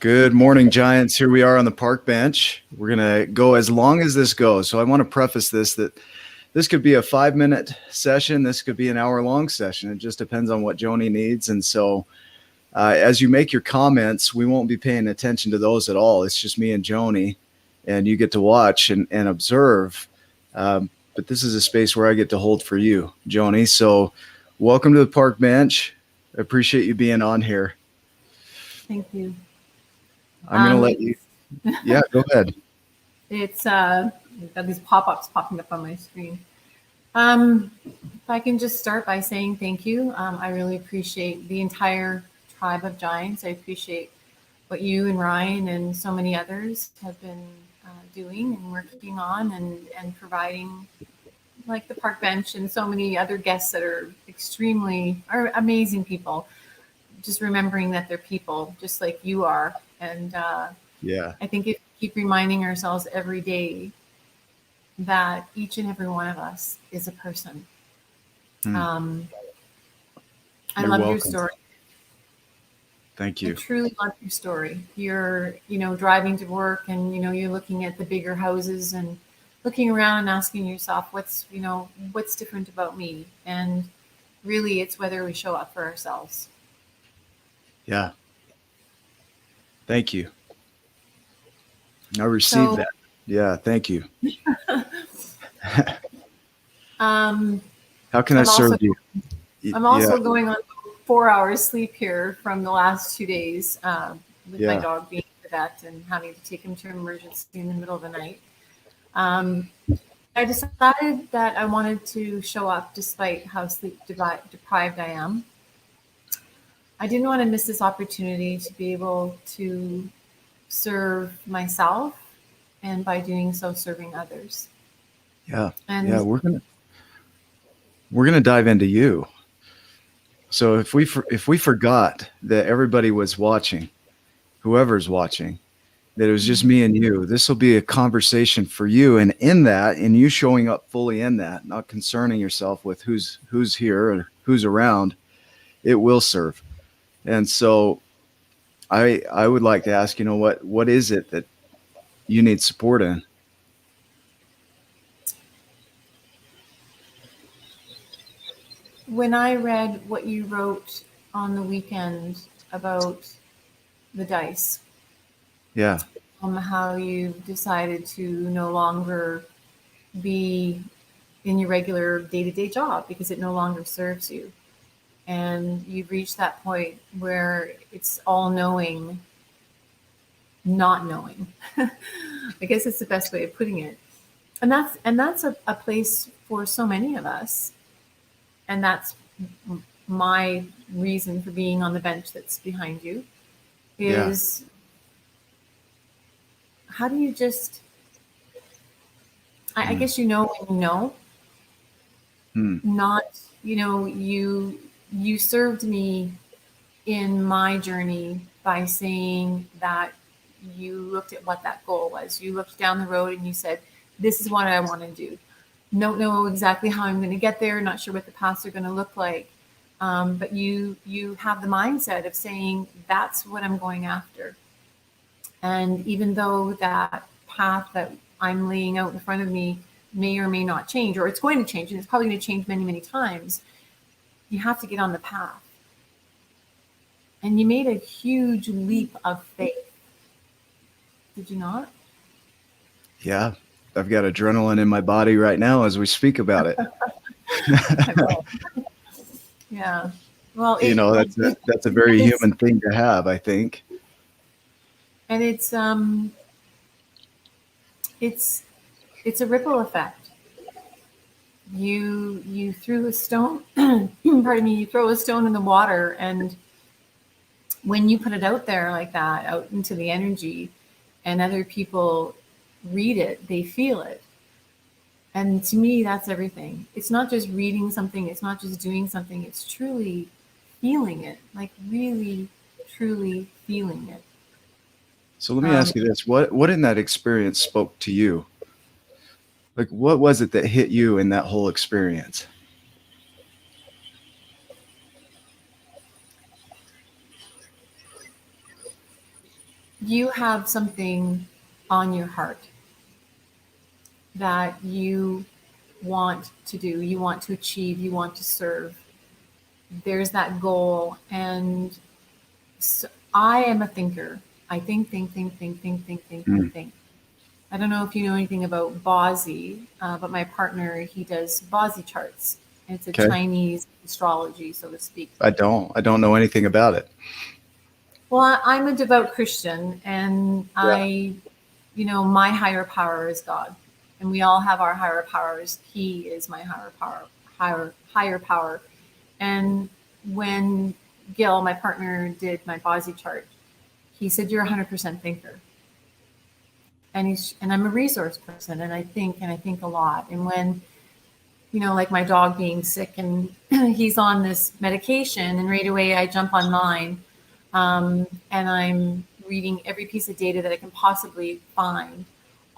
Good morning, Giants. Here we are on the park bench. We're going to go as long as this goes. So I want to preface this that this could be a 5-minute session. This could be an hour-long session. It just depends on what Joni needs. And so as you make your comments, we won't be paying attention to those at all. It's just me and Joni, and you get to watch and observe. But this is a space where I get to hold for you, Joni. So welcome to the park bench. I appreciate you being on here. Thank you. I'm going to let you. Yeah, go ahead. It's got these pop-ups popping up on my screen. If I can just start by saying thank you. I really appreciate the entire tribe of Giants. I appreciate what you and Ryan and so many others have been doing and working on and providing, like the park bench and so many other guests that are amazing people. Just remembering that they're people just like you are. And yeah, I think if we keep reminding ourselves every day that each and every one of us is a person. I love your story. Thank you. I truly love your story. You're, driving to work and, you're looking at the bigger houses and looking around and asking yourself, what's different about me? And really it's whether we show up for ourselves. Yeah. Thank you. I received that. Yeah, thank you. How can I serve you? I'm also going on 4 hours sleep here from the last 2 days with my dog being at the vet and having to take him to emergency in the middle of the night. I decided that I wanted to show up despite how sleep deprived I am. I didn't want to miss this opportunity to be able to serve myself, and by doing so, serving others. Yeah, we're gonna dive into you. So if we forgot that everybody was watching, whoever's watching, that it was just me and you, this will be a conversation for you, and in that, and you showing up fully in that, not concerning yourself with who's here or who's around, it will serve. And so I would like to ask, what is it that you need support in? When I read what you wrote on the weekend about the dice, how you decided to no longer be in your regular day-to-day job because it no longer serves you. And you've reached that point where it's all knowing, not knowing. I guess it's the best way of putting it. And that's a place for so many of us. And that's my reason for being on the bench that's behind you is how do you just, I guess when you know, not, you served me in my journey by saying that you looked at what that goal was. You looked down the road and you said, this is what I want to do. Don't know exactly how I'm going to get there. Not sure what the paths are going to look like. But you have the mindset of saying, that's what I'm going after. And even though that path that I'm laying out in front of me may or may not change, or it's going to change, and it's probably going to change many, many times, you have to get on the path. And you made a huge leap of faith. Did you not? Yeah. I've got adrenaline in my body right now as we speak about it. Yeah. Well, that's a very human thing to have, I think. And it's a ripple effect. You threw a stone, pardon me, you throw a stone in the water, and when you put it out there like that, out into the energy, and other people read it, they feel it. And to me, that's everything. It's not just reading something, it's not just doing something, it's truly feeling it, like really, truly feeling it. So let me ask you this. What in that experience spoke to you? Like, what was it that hit you in that whole experience? you have something on your heart that you want to do, you want to achieve, you want to serve. There's that goal. And so I am a thinker. I think. I don't know if you know anything about Bazi, but my partner, he does Bazi charts. It's a Okay. Chinese astrology, so to speak. I don't know anything about it. Well, I'm a devout Christian, and Yeah. my higher power is God, and we all have our higher powers. He is my higher power. And when Gil, my partner, did my Bazi chart, he said, "You're a 100% thinker." And I'm a resource person, and I think a lot. And when, like my dog being sick and he's on this medication, and right away I jump online, and I'm reading every piece of data that I can possibly find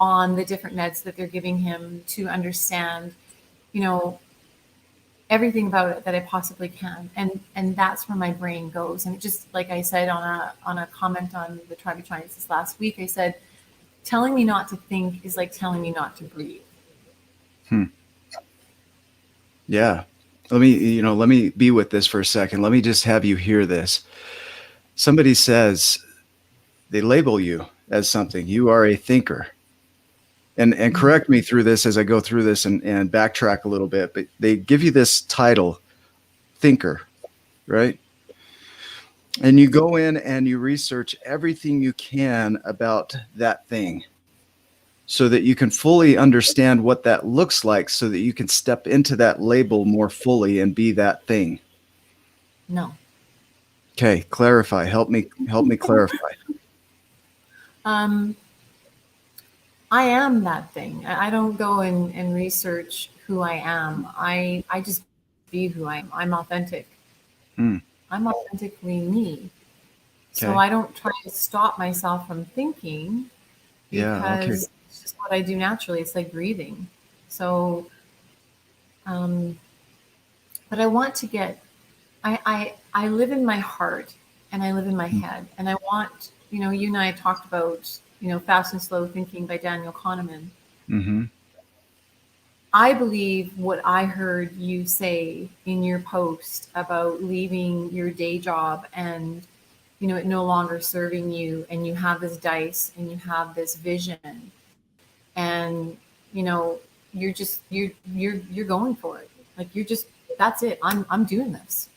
on the different meds that they're giving him to understand, you know, everything about it that I possibly can. And that's where my brain goes. And it just, like I said on a comment on the Tribe of Giants this last week, I said, telling me not to think is like telling me not to breathe. Yeah. Let me be with this for a second. Let me just have you hear this. Somebody says they label you as something. You are a thinker. And correct me through this as I go through this and backtrack a little bit, but they give you this title, thinker, right? And you go in and you research everything you can about that thing so that you can fully understand what that looks like, so that you can step into that label more fully and be that thing. No. Okay, clarify. Help me clarify. I am that thing. I don't go and research who I am. I just be who I am. I'm authentic. I'm authentically me. So Okay. I don't try to stop myself from thinking, Yeah. Okay. because it's just what I do naturally. It's like breathing. So, but I want to get, I live in my heart and I live in my head. And I want, you and I talked about, Fast and Slow Thinking by Daniel Kahneman. Mm-hmm. I believe what I heard you say in your post about leaving your day job and, it no longer serving you, and you have this dice and you have this vision, and, you're going for it. Like that's it. I'm doing this.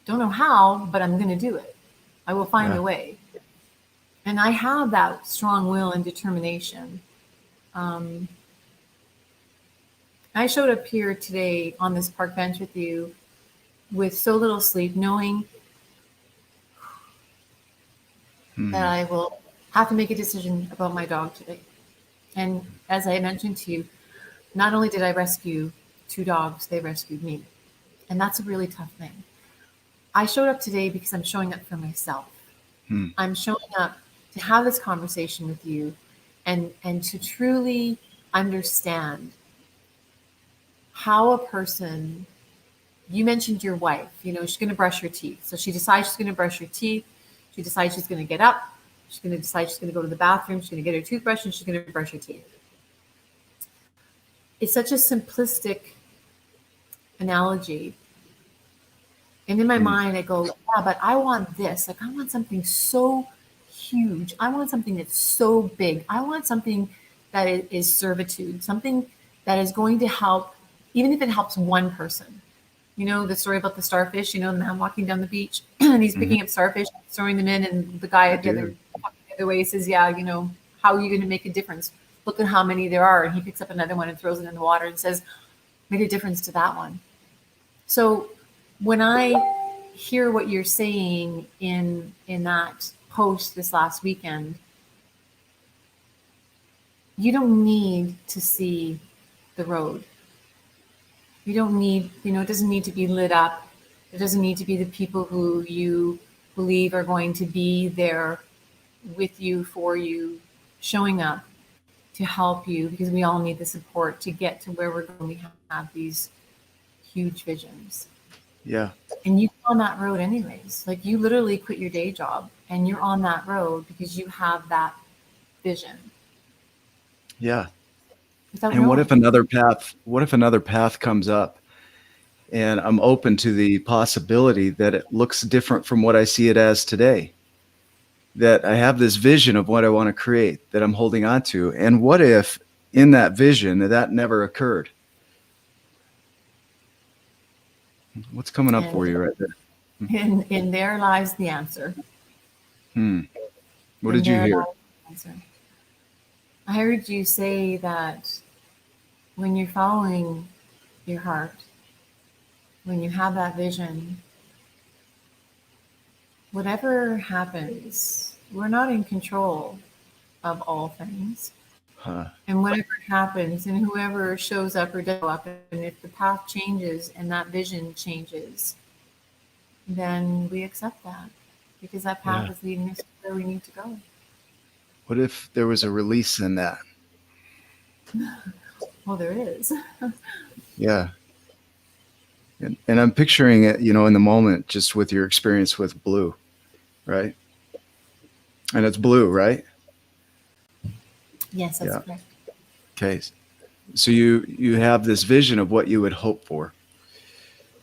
Don't know how, but I'm going to do it. I will find Yeah. a way. And I have that strong will and determination. I showed up here today on this park bench with you with so little sleep, knowing that I will have to make a decision about my dog today. And as I mentioned to you, not only did I rescue 2 dogs, they rescued me. And that's a really tough thing. I showed up today because I'm showing up for myself. I'm showing up to have this conversation with you, and to truly understand how a person, you mentioned your wife, she's going to brush her teeth. So she decides she's going to brush her teeth. She decides she's going to get up. She's going to decide she's going to go to the bathroom. She's going to get her toothbrush and she's going to brush her teeth. It's such a simplistic analogy. And in my mind, I go, yeah, but I want this. Like, I want something so huge. I want something that's so big. I want something that is servitude, something that is going to help, even if it helps one person. The story about the starfish, the man walking down the beach and he's picking up starfish, throwing them in, and the guy the other way says, yeah, how are you going to make a difference? Look at how many there are. And he picks up another one and throws it in the water and says, make a difference to that one. So when I hear what you're saying in that post this last weekend, you don't need to see the road. You don't need, it doesn't need to be lit up. It doesn't need to be the people who you believe are going to be there with you, for you, showing up to help you, because we all need the support to get to where we're going. We have these huge visions. Yeah. And you go on that road anyways. Like, you literally quit your day job and you're on that road because you have that vision. Yeah. Without And knowing. what if another path comes up and I'm open to the possibility that it looks different from what I see it as today? That I have this vision of what I want to create that I'm holding on to. And what if in that vision that never occurred? What's coming up for And you right there? in there lies the answer. Hmm. What In did you there hear? lies the answer. I heard you say that when you're following your heart, when you have that vision, whatever happens, we're not in control of all things. Huh. And whatever happens, and whoever shows up or doesn't show up, and if the path changes and that vision changes, then we accept that because that path Yeah. is leading us to where we need to go. What if there was a release in that? Well, there is. Yeah. And I'm picturing it, in the moment, just with your experience with blue, right? And it's blue, right? Yes, that's Yeah. correct. Okay. So you have this vision of what you would hope for.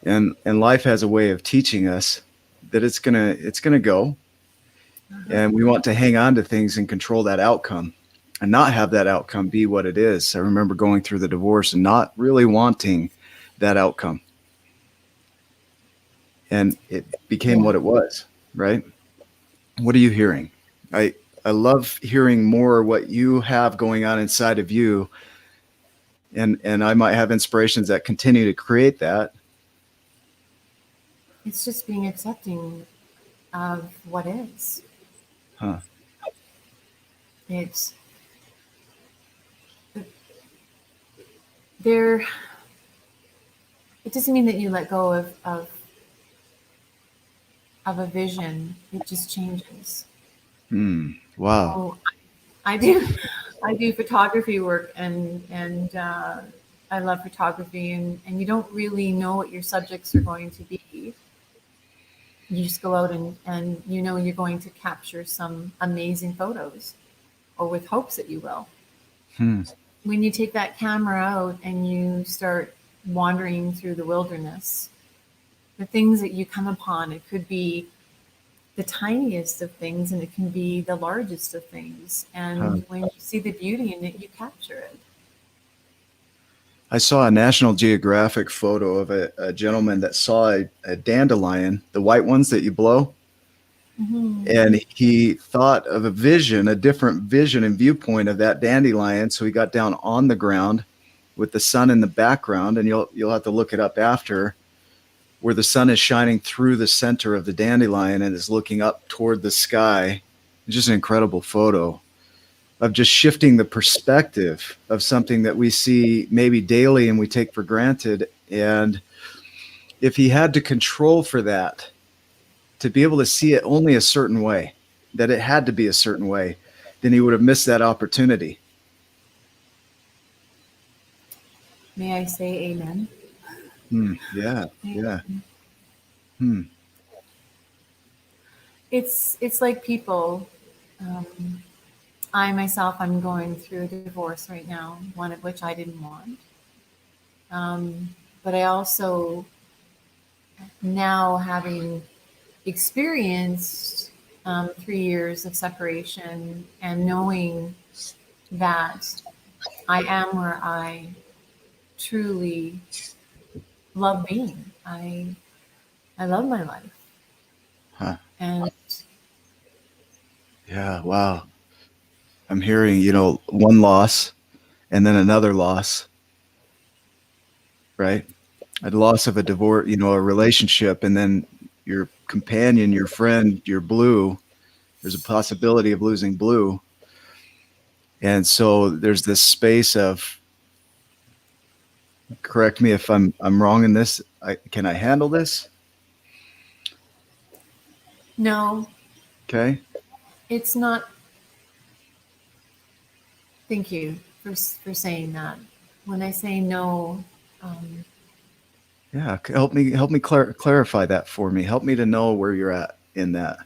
And life has a way of teaching us that it's gonna go. Uh-huh. And we want to hang on to things and control that outcome and not have that outcome be what it is. I remember going through the divorce and not really wanting that outcome. And it became Yeah. what it was, right? What are you hearing? I love hearing more what you have going on inside of you, and I might have inspirations that continue to create that. It's just being accepting of what is. Huh. It's there. It doesn't mean that you let go of a vision. It just changes. Wow. So I do I do photography work, and I love photography, and you don't really know what your subjects are going to be. You just go out and you know you're going to capture some amazing photos, or with hopes that you will. Hmm. When you take that camera out and you start wandering through the wilderness, the things that you come upon, it could be the tiniest of things and it can be the largest of things. Huh. And when you see the beauty in it, you capture it. I saw a National Geographic photo of a gentleman that saw a dandelion, the white ones that you blow. Mm-hmm. And he thought of a different vision and viewpoint of that dandelion. So he got down on the ground with the sun in the background, and you'll have to look it up after, where the sun is shining through the center of the dandelion and is looking up toward the sky. It's just an incredible photo of just shifting the perspective of something that we see maybe daily and we take for granted. And if he had to control for that, to be able to see it only a certain way, that it had to be a certain way, then he would have missed that opportunity. May I say amen? Yeah, yeah. Hmm. It's like people. Um, I myself, I'm going through a divorce right now, one of which I didn't want. But I also, now having experienced 3 years of separation and knowing that I am where I truly love being. I love my life, Huh. and Yeah, wow. I'm hearing, one loss and then another loss, right? A loss of a divorce, a relationship, and then your companion, your friend, your blue. There's a possibility of losing blue. And so there's this space of, correct me if I'm wrong in this. Can I handle this? no, Okay. it's not. Thank you for saying that. When I say no, um, Yeah. Help me clarify that for me. Help me to know where you're at in that.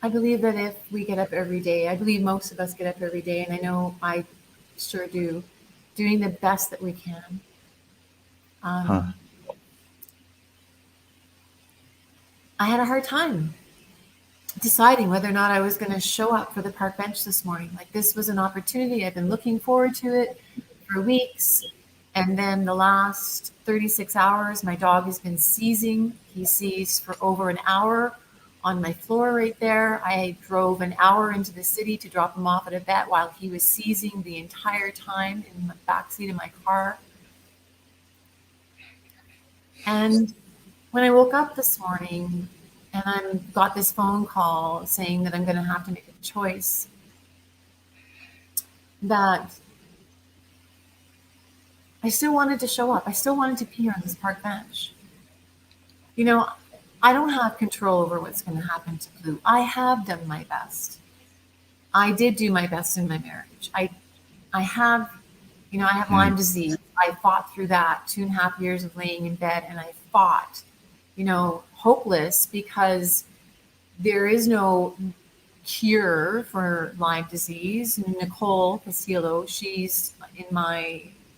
I believe that if we get up every day, I believe most of us get up every day, and I know I sure do, doing the best that we can. Huh. I had a hard time deciding whether or not I was going to show up for the park bench this morning. Like, this was an opportunity. I've been looking forward to it for weeks. And then the last 36 hours, my dog has been seizing. He seized for over an hour on my floor right there. I drove an hour into the city to drop him off at a vet while he was seizing the entire time in the backseat of my car. And when I woke up this morning and I got this phone call saying that I'm going to have to make a choice, that I still wanted to show up. I still wanted to pee on this park bench. You know, I don't have control over what's going to happen to Blue. I have done my best. I did do my best in my marriage. I have, I have Lyme disease. I fought through that 2.5 years of laying in bed, and I fought, hopeless, because there is no cure for Lyme disease. Nicole Castillo, she's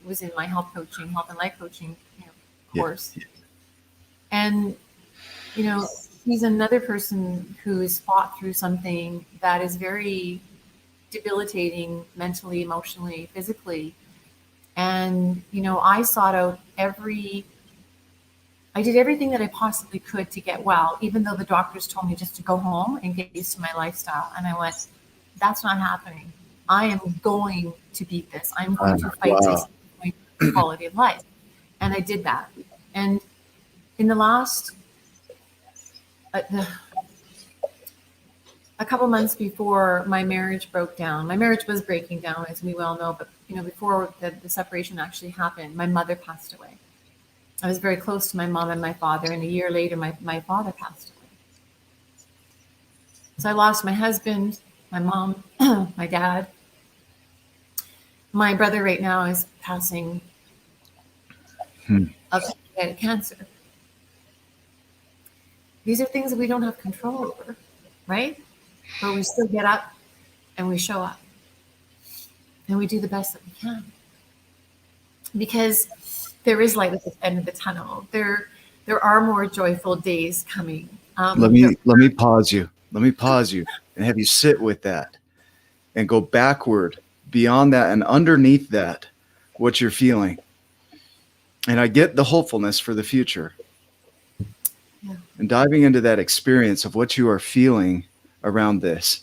was in my health and life coaching course. Yeah. And, he's another person who's fought through something that is very debilitating mentally, emotionally, physically. And, I sought out I did everything that I possibly could to get well, even though the doctors told me just to go home and get used to my lifestyle. And I went, that's not happening. I am going to beat this. I'm going to fight this quality of life. And I did that. And in the last, a couple months before my marriage broke down, my marriage was breaking down, as we well know, but before the separation actually happened, my mother passed away. I was very close to my mom and my father, and a year later, my father passed away. So I lost my husband, my mom, my dad. My brother right now is passing of pancreatic cancer. These are things that we don't have control over, right? But we still get up and we show up and we do the best that we can, because there is light at the end of the tunnel. There are more joyful days coming. Let me pause you. Let me pause you and have you sit with that and go backward beyond that and underneath that, what you're feeling. And I get the hopefulness for the future. Yeah. And diving into that experience of what you are feeling around this.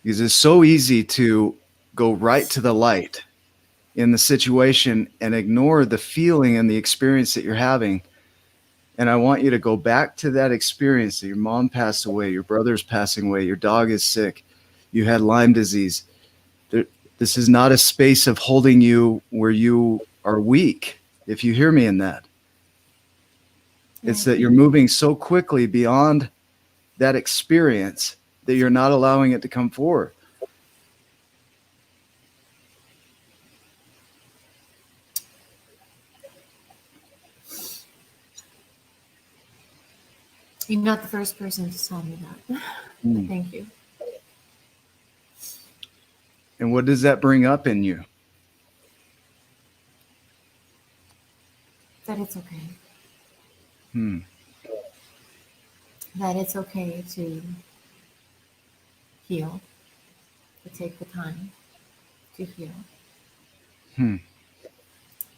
Because it's so easy to go right to the light in the situation and ignore the feeling and the experience that you're having. And I want you to go back to that experience that your mom passed away, your brother's passing away, your dog is sick, you had Lyme disease. This is not a space of holding you where you are weak, if you hear me in that. It's that you're moving so quickly beyond that experience that you're not allowing it to come forward. You're not the first person to tell me that. Thank you. And what does that bring up in you? That it's okay. That it's okay to heal, to take the time to heal.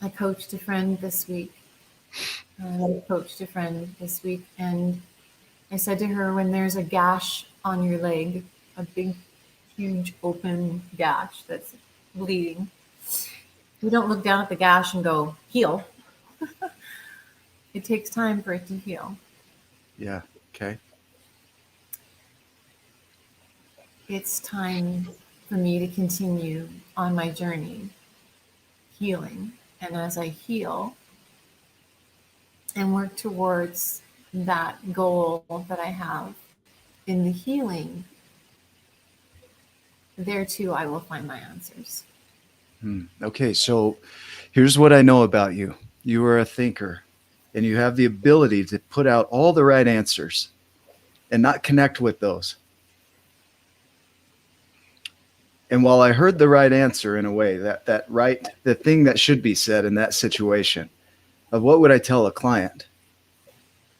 I coached a friend this week. And I said to her, when there's a gash on your leg, a big, huge open gash that's bleeding, we don't look down at the gash and go, heal. It takes time for it to heal. Yeah. Okay. It's time for me to continue on my journey, healing. And as I heal and work towards that goal that I have in the healing, there too I will find my answers. Okay, so here's what I know about you. You are a thinker, and you have the ability to put out all the right answers and not connect with those. And while I heard the right answer in a way, the thing that should be said in that situation, of what would I tell a client,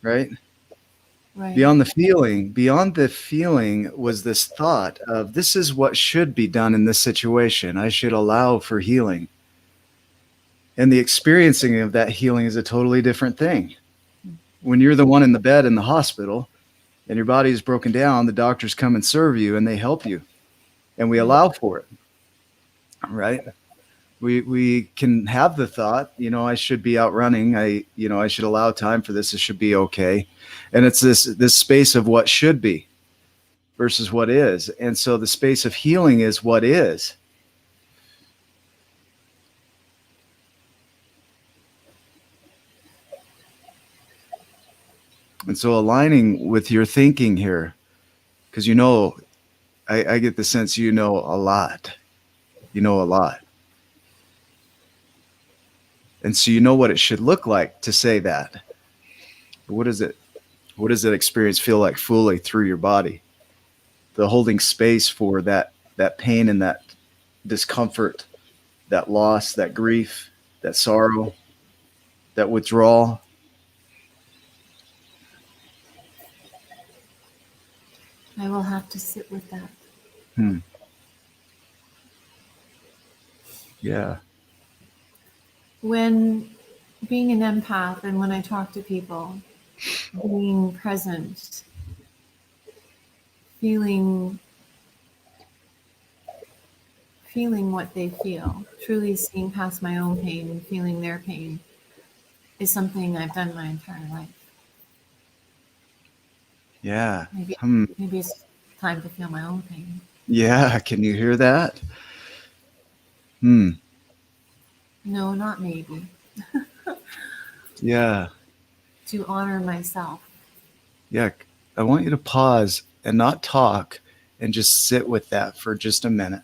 right? Right. Beyond the feeling was this thought of, this is what should be done in this situation. I should allow for healing. And the experiencing of that healing is a totally different thing. When you're the one in the bed in the hospital and your body is broken down, the doctors come and serve you and they help you. And we allow for it, right? We can have the thought, I should be out running. I should allow time for this. It should be okay. And it's this space of what should be versus what is. And so the space of healing is what is. And so aligning with your thinking here, because I get the sense a lot. A lot. And so what it should look like to say that. But what does that experience feel like fully through your body? The holding space for that pain and that discomfort, that loss, that grief, that sorrow, that withdrawal. I will have to sit with that. Yeah. When being an empath and when I talk to people, being present, feeling what they feel, truly seeing past my own pain and feeling their pain is something I've done my entire life. Yeah. Maybe it's time to feel my own pain. Yeah. Can you hear that? No, not maybe. Yeah. To honor myself. Yeah. I want you to pause and not talk and just sit with that for just a minute.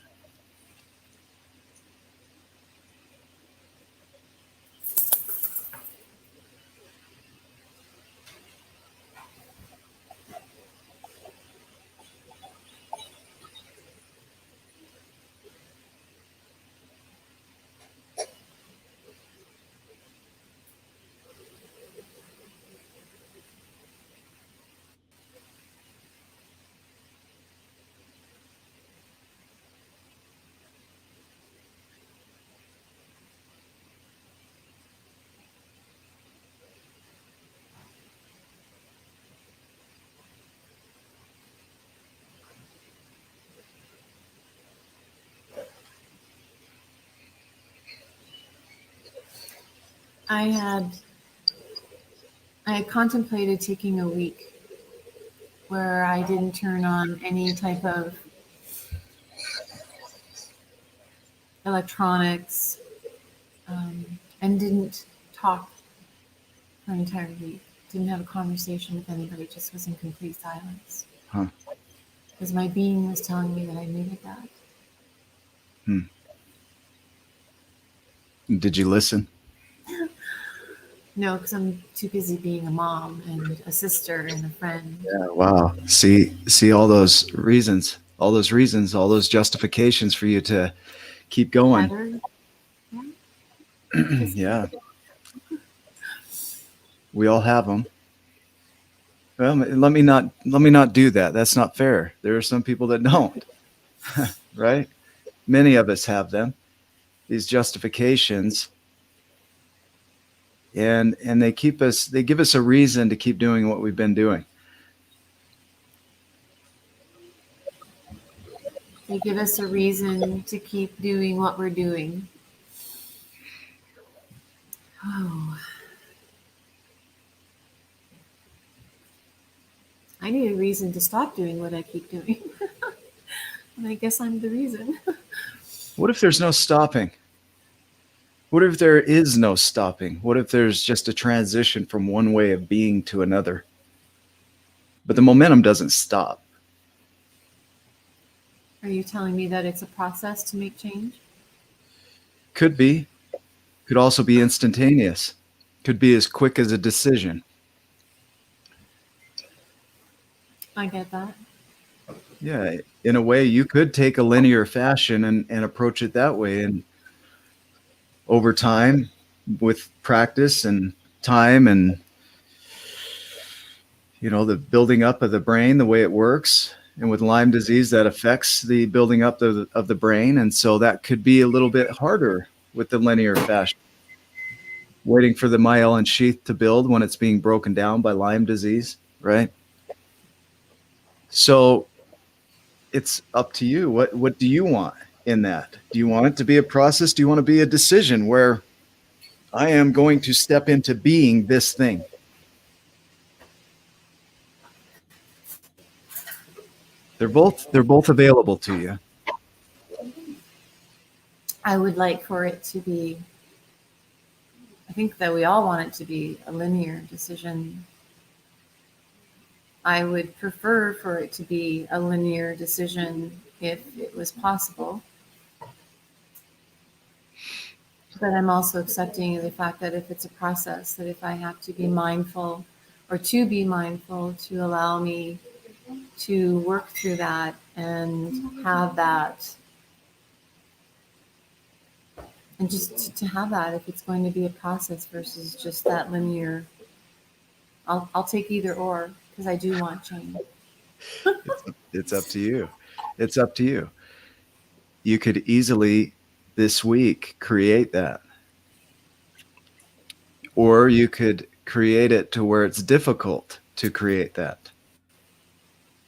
I had contemplated taking a week where I didn't turn on any type of electronics and didn't talk for an entire week. Didn't have a conversation with anybody, just was in complete silence. Because my being was telling me that I needed that. Did you listen? No, because I'm too busy being a mom and a sister and a friend. Yeah, wow. See all those reasons, all those justifications for you to keep going. Yeah. We all have them. Well, let me not do that. That's not fair. There are some people that don't. Right? Many of us have them. These justifications. And they give us a reason to keep doing what we've been doing. They give us a reason to keep doing what we're doing. Oh. I need a reason to stop doing what I keep doing. And I guess I'm the reason. What if there's no stopping? What if there is no stopping? What if there's just a transition from one way of being to another? But the momentum doesn't stop. Are you telling me that it's a process to make change? Could be. Could also be instantaneous. Could be as quick as a decision. I get that. Yeah, in a way, you could take a linear fashion and approach it that way. And over time, with practice and time and, the building up of the brain, the way it works, and with Lyme disease, that affects the building up of the brain. And so that could be a little bit harder with the linear fashion, waiting for the myelin sheath to build when it's being broken down by Lyme disease, right? So it's up to you. What do you want in that? Do you want it to be a process? Do you want to be a decision where I am going to step into being this thing? They're both available to you. I would like for it to be, I think that we all want it to be a linear decision. I would prefer for it to be a linear decision if it was possible. But I'm also accepting the fact that if it's a process, that if I have to be mindful or to be mindful to allow me to work through that and have that, and just to have that, if it's going to be a process versus just that linear, I'll take either or, because I do want change. It's up to you. It's up to you. You could easily this week create that. Or you could create it to where it's difficult to create that.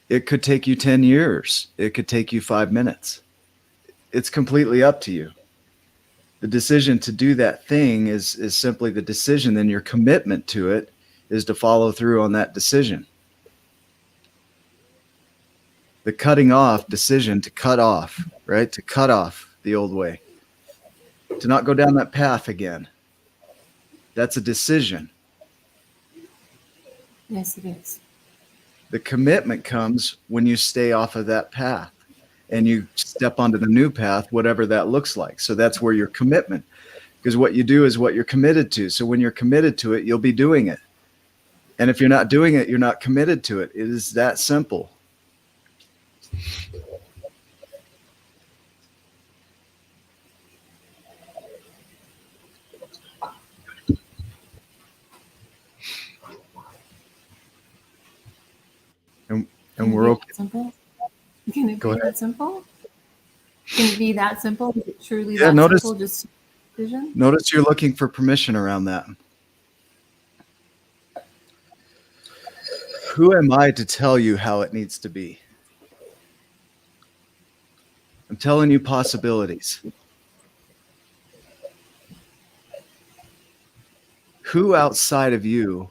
It could take you 10 years. It could take you 5 minutes. It's completely up to you. The decision to do that thing is simply the decision. Then your commitment to it is to follow through on that decision. The cutting off decision to cut off, right? To cut off the old way. To not go down that path again. That's a decision. Yes, it is. The commitment comes when you stay off of that path and you step onto the new path, whatever that looks like. So that's where your commitment, because what you do is what you're committed to. So when you're committed to it, you'll be doing it. And if you're not doing it, you're not committed to it. It is that simple. And we're okay. Simple? Can it Go be ahead. that simple? Can it be that simple? Is it truly Yeah, that simple? Just decision? Notice you're looking for permission around that. Who am I to tell you how it needs to be? I'm telling you possibilities. Who outside of you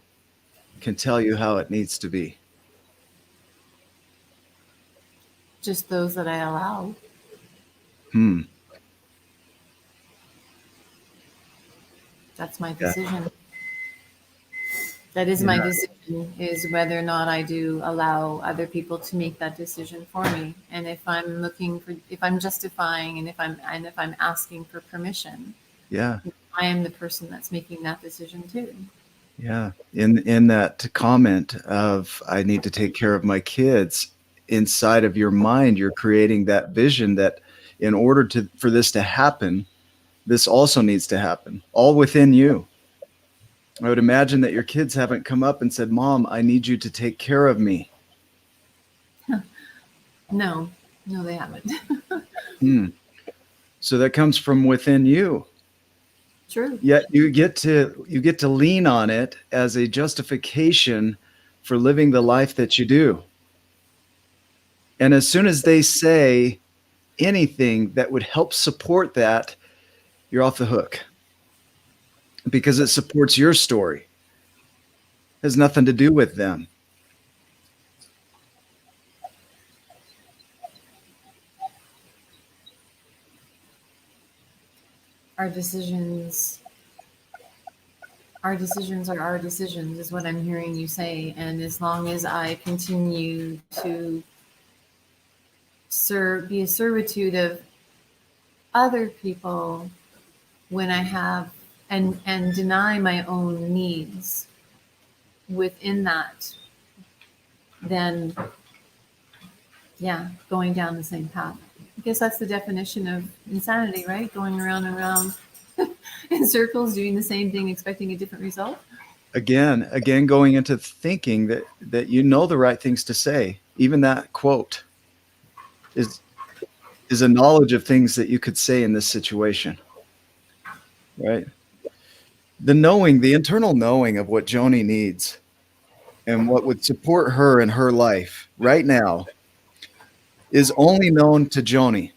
can tell you how it needs to be? Just those that I allow. That's my decision. That is my decision, is whether or not I do allow other people to make that decision for me. And if I'm if I'm justifying, and if I'm asking for permission, yeah, I am the person that's making that decision too. Yeah. In that comment of I need to take care of my kids, inside of your mind, you're creating that vision that in order for this to happen, this also needs to happen, all within you. I would imagine that your kids haven't come up and said, Mom, I need you to take care of me. No, they haven't. So that comes from within you. True. Yet you get to lean on it as a justification for living the life that you do. And as soon as they say anything that would help support that, you're off the hook. Because it supports your story. It has nothing to do with them. Our decisions are our decisions, is what I'm hearing you say. And as long as I continue to be a servitude of other people when I have and deny my own needs within that, then Yeah, going down the same path. I guess that's the definition of insanity, right? Going around and around in circles, doing the same thing, expecting a different result. Again, going into thinking that you know the right things to say. Even that quote is a knowledge of things that you could say in this situation, right? The knowing, the internal knowing of what Joni needs and what would support her in her life right now is only known to Joni.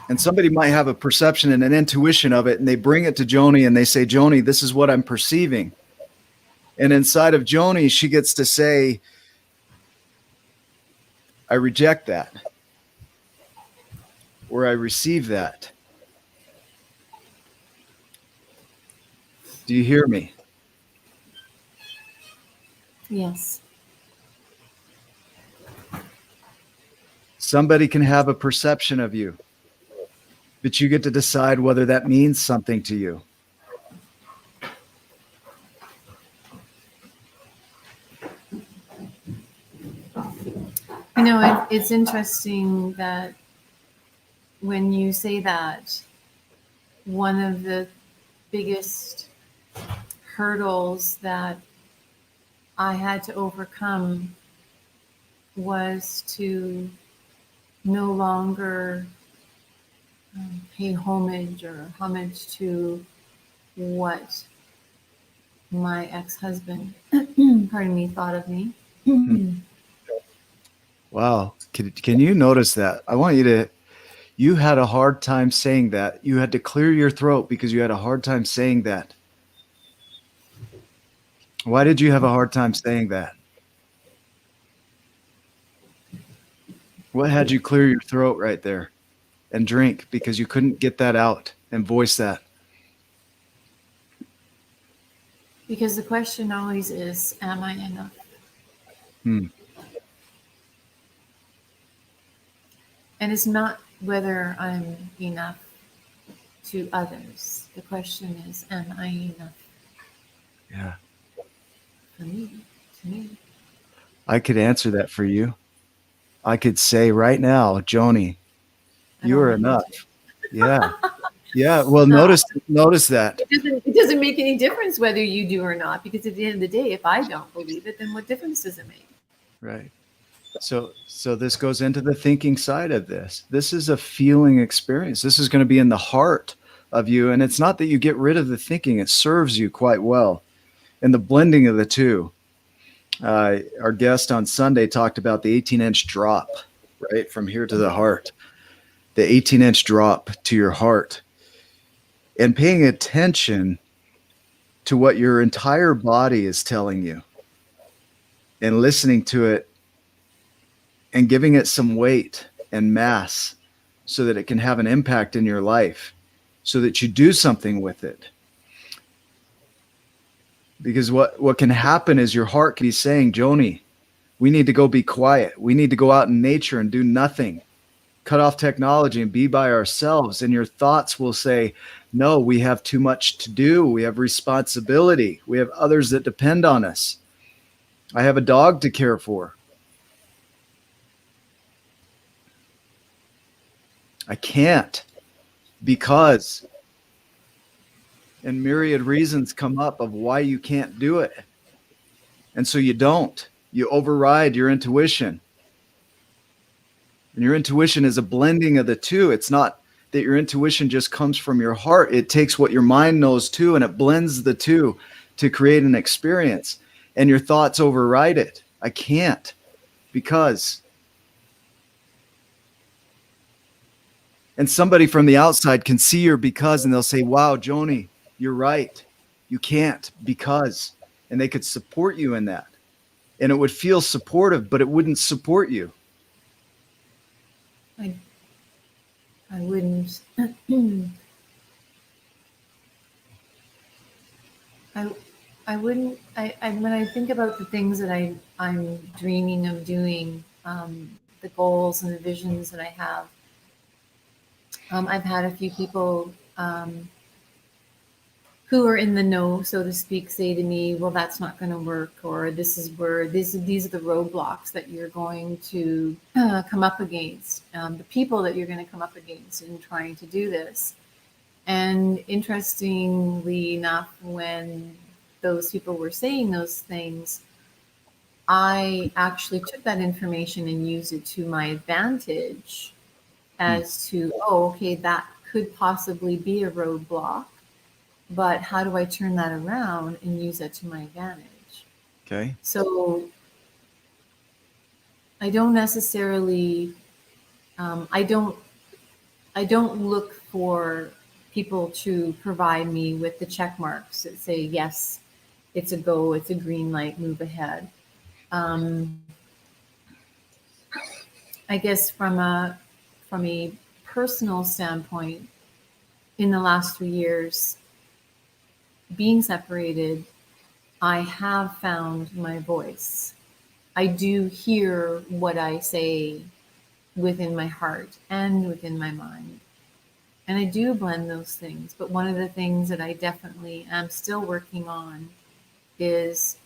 And somebody might have a perception and an intuition of it, and they bring it to Joni and they say, Joni, this is what I'm perceiving. And inside of Joni, she gets to say, I reject that, or I receive that. Do you hear me? Yes. Somebody can have a perception of you, but you get to decide whether that means something to you. You know, it's interesting that when you say that, one of the biggest hurdles that I had to overcome was to no longer pay homage to what my ex-husband, pardon me, thought of me. Wow. Can you notice that? I want you to, you had a hard time saying that. You had to clear your throat because you had a hard time saying that. Why did you have a hard time saying that? What had you clear your throat right there and drink because you couldn't get that out and voice that? Because the question always is, am I enough? Hmm. And it's not whether I'm enough to others. The question is, am I enough Yeah. for me, to me? I could answer that for you. I could say right now, Joni, you are enough. Yeah. Yeah. Well, No. notice that. It doesn't make any difference whether you do or not, because at the end of the day, if I don't believe it, then what difference does it make? Right. So this goes into the thinking side of this. This is a feeling experience. This is going to be in the heart of you. And it's not that you get rid of the thinking, it serves you quite well. And the blending of the two. Our guest on Sunday talked about the 18-inch drop, right? From here to the heart. The 18-inch drop to your heart. And paying attention to what your entire body is telling you and listening to it and giving it some weight and mass so that it can have an impact in your life, so that you do something with it. Because what can happen is your heart can be saying, Joni, we need to go be quiet. We need to go out in nature and do nothing. Cut off technology and be by ourselves. And your thoughts will say, no, we have too much to do. We have responsibility. We have others that depend on us. I have a dog to care for. I can't because, and myriad reasons come up of why you can't do it. And so you don't. You override your intuition. And your intuition is a blending of the two. It's not that your intuition just comes from your heart. It takes what your mind knows too, and it blends the two to create an experience. And your thoughts override it. I can't because. And somebody from the outside can see your because, and they'll say, wow, Joni, you're right. You can't because. And they could support you in that. And it would feel supportive, but it wouldn't support you. I wouldn't. I wouldn't. When I think about the things that I'm dreaming of doing, the goals and the visions that I have, I've had a few people who are in the know, so to speak, say to me, well, that's not going to work, or this is where these are the roadblocks that you're going to come up against, the people that you're going to come up against in trying to do this. And interestingly enough, when those people were saying those things, I actually took that information and used it to my advantage as to, oh, okay, that could possibly be a roadblock, but how do I turn that around and use that to my advantage? Okay. So I don't necessarily, I don't look for people to provide me with the check marks that say, yes, it's a go, it's a green light, move ahead. I guess from a personal standpoint, in the last 3 years, being separated, I have found my voice. I do hear what I say within my heart and within my mind. And I do blend those things. But one of the things that I definitely am still working on is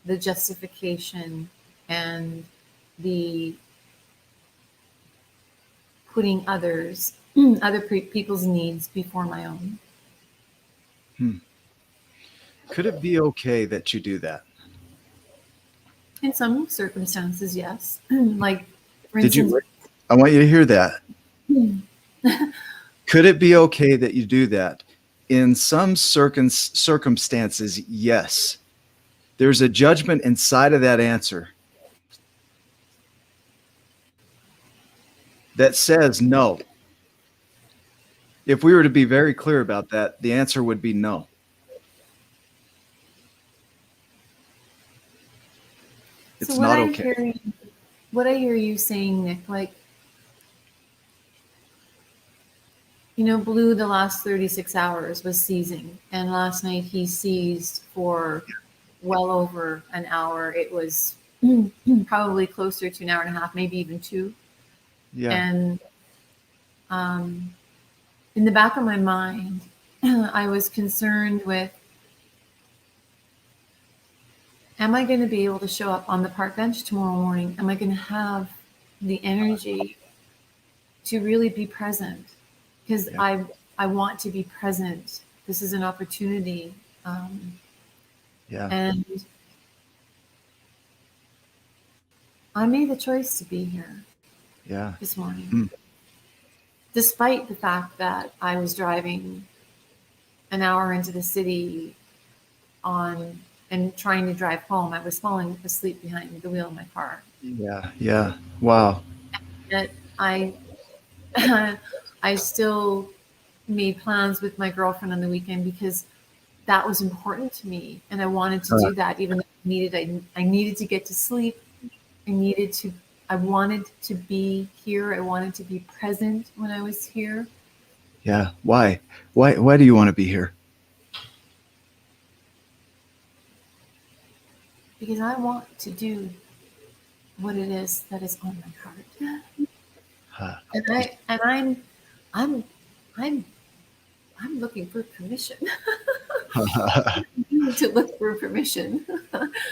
the justification and the putting others, other people's needs before my own. Could it be okay that you do that? In some circumstances, yes. Like, for Did instance, you? I want you to hear that. Could it be okay that you do that? In some circumstances, yes. There's a judgment inside of that answer that says no. If we were to be very clear about that, the answer would be no. It's not okay. What I hear you saying, Nick, like, you know, Blue, the last 36 hours was seizing. And last night he seized for well over an hour. It was probably closer to an hour and a half, maybe even 2. Yeah. And in the back of my mind, I was concerned with, am I going to be able to show up on the park bench tomorrow morning? Am I going to have the energy to really be present? Because I want to be present. This is an opportunity. And I made the choice to be here this morning. Despite the fact that I was driving an hour into the city and trying to drive home, I was falling asleep behind the wheel of my car. Yeah. Wow. That I still made plans with my girlfriend on the weekend because that was important to me, and I wanted to do that, even though I needed to get to sleep. I wanted to be here. I wanted to be present when I was here. Yeah. Why do you want to be here? Because I want to do what it is that is on my heart. And I'm looking for permission. To look for permission.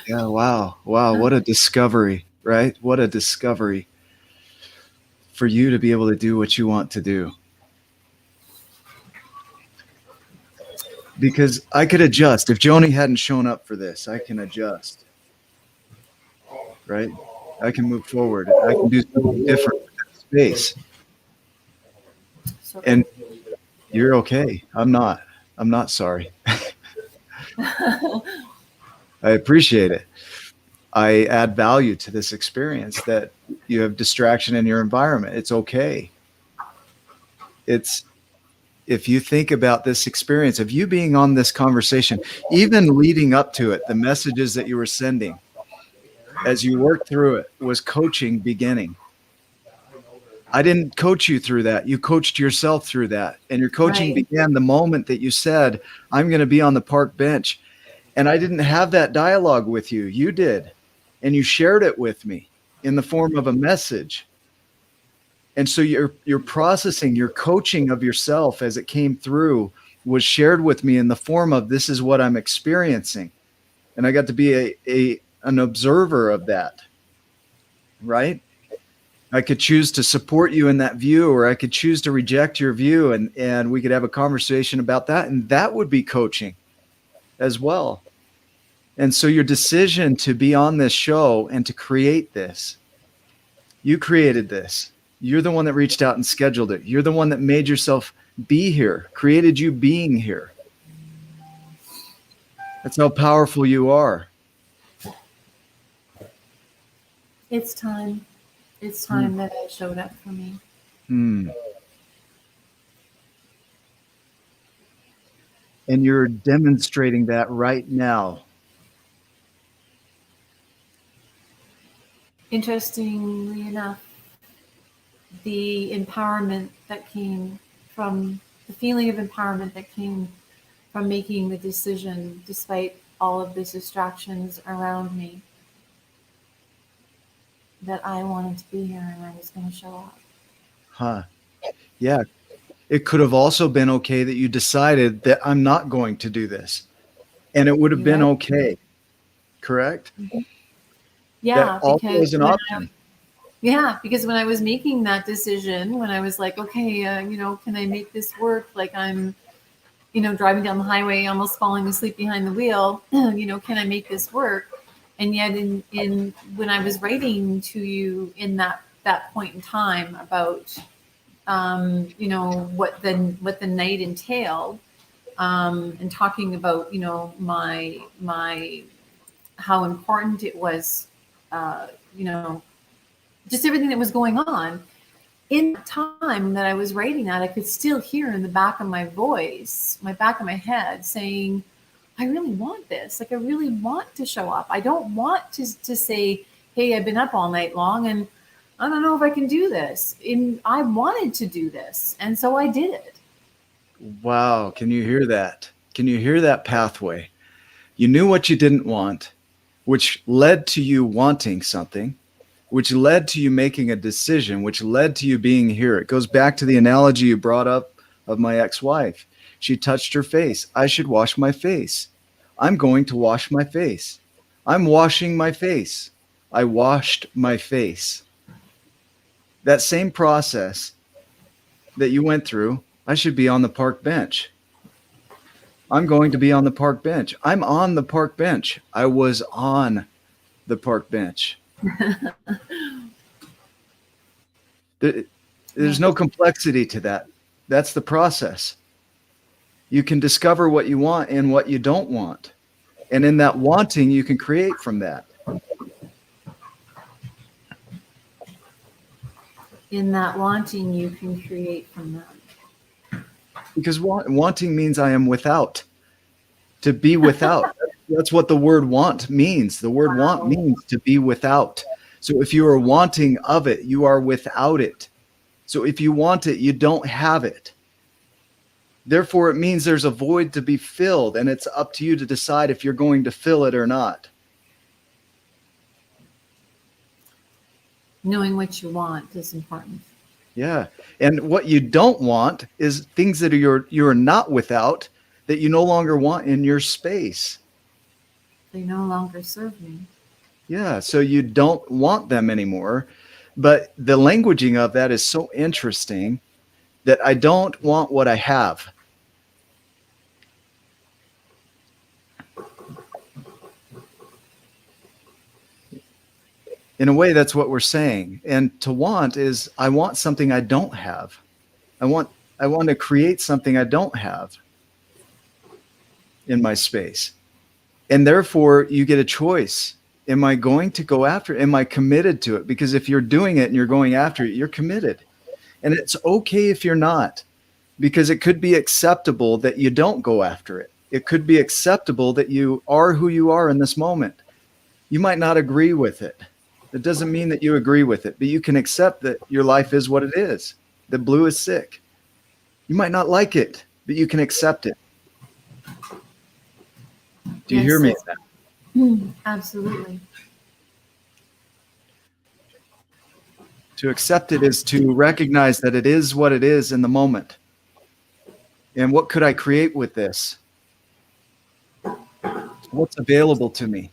Yeah. Wow. What a discovery, right? What a discovery for you to be able to do what you want to do. Because I could adjust. If Joni hadn't shown up for this, I can adjust. Right? I can move forward. I can do something different with that space. And you're okay. I'm not sorry. I appreciate it. I add value to this experience that you have distraction in your environment. It's okay. If you think about this experience of you being on this conversation, even leading up to it, the messages that you were sending as you worked through it was coaching beginning. I didn't coach you through that. You coached yourself through that. And your coaching began the moment that you said, I'm going to be on the park bench. And I didn't have that dialogue with you. You did. And you shared it with me in the form of a message. And so you're processing your coaching of yourself as it came through was shared with me in the form of, this is what I'm experiencing. And I got to be an observer of that, right? I could choose to support you in that view, or I could choose to reject your view, and we could have a conversation about that. And that would be coaching as well. And so your decision to be on this show and to create this, you created this. You're the one that reached out and scheduled it. You're the one that made yourself be here, created you being here. That's how powerful you are. It's time. It's time that it showed up for me. And you're demonstrating that right now. Interestingly enough, the empowerment that came from the feeling of empowerment that came from making the decision, despite all of the distractions around me, that I wanted to be here and I was going to show up. Huh. Yeah. It could have also been okay that you decided that I'm not going to do this. And it would have been okay. Correct? Mm-hmm. Yeah. That also is an option. Because when I was making that decision, when I was like, okay, can I make this work? Like I'm, driving down the highway, almost falling asleep behind the wheel, can I make this work? And yet in when I was writing to you in that point in time about, what the night entailed, and talking about, my how important it was, just everything that was going on. In the time that I was writing that, I could still hear in the back of my voice, back of my head, saying, I really want this. Like, I really want to show up. I don't want to say, hey, I've been up all night long and I don't know if I can do this. I wanted to do this. And so I did it. Wow. Can you hear that? Can you hear that pathway? You knew what you didn't want, which led to you wanting something, which led to you making a decision, which led to you being here. It goes back to the analogy you brought up of my ex-wife. She touched her face. I should wash my face. I'm going to wash my face. I'm washing my face. I washed my face. That same process that you went through, I should be on the park bench. I'm going to be on the park bench. I'm on the park bench. I was on the park bench. There's no complexity to that. That's the process. You can discover what you want and what you don't want. And in that wanting, you can create from that. In that wanting, you can create from that. Because wanting means I am without. To be without. That's what the word want means. The word want means to be without. So if you are wanting of it, you are without it. So if you want it, you don't have it. Therefore, it means there's a void to be filled, and it's up to you to decide if you're going to fill it or not. Knowing what you want is important. Yeah. And what you don't want is things that you're not without, that you no longer want in your space. They no longer serve me. Yeah. So you don't want them anymore. But the languaging of that is so interesting, that I don't want what I have. In a way, that's what we're saying. And to want is, I want something I don't have. I want to create something I don't have in my space. And therefore, you get a choice. Am I going to go after it? Am I committed to it? Because if you're doing it and you're going after it, you're committed. And it's okay if you're not, because it could be acceptable that you don't go after it. It could be acceptable that you are who you are in this moment. You might not agree with it. That doesn't mean that you agree with it, but you can accept that your life is what it is. That blue is sick. You might not like it, but you can accept it. Do you hear me? Absolutely. To accept it is to recognize that it is what it is in the moment. And what could I create with this? What's available to me?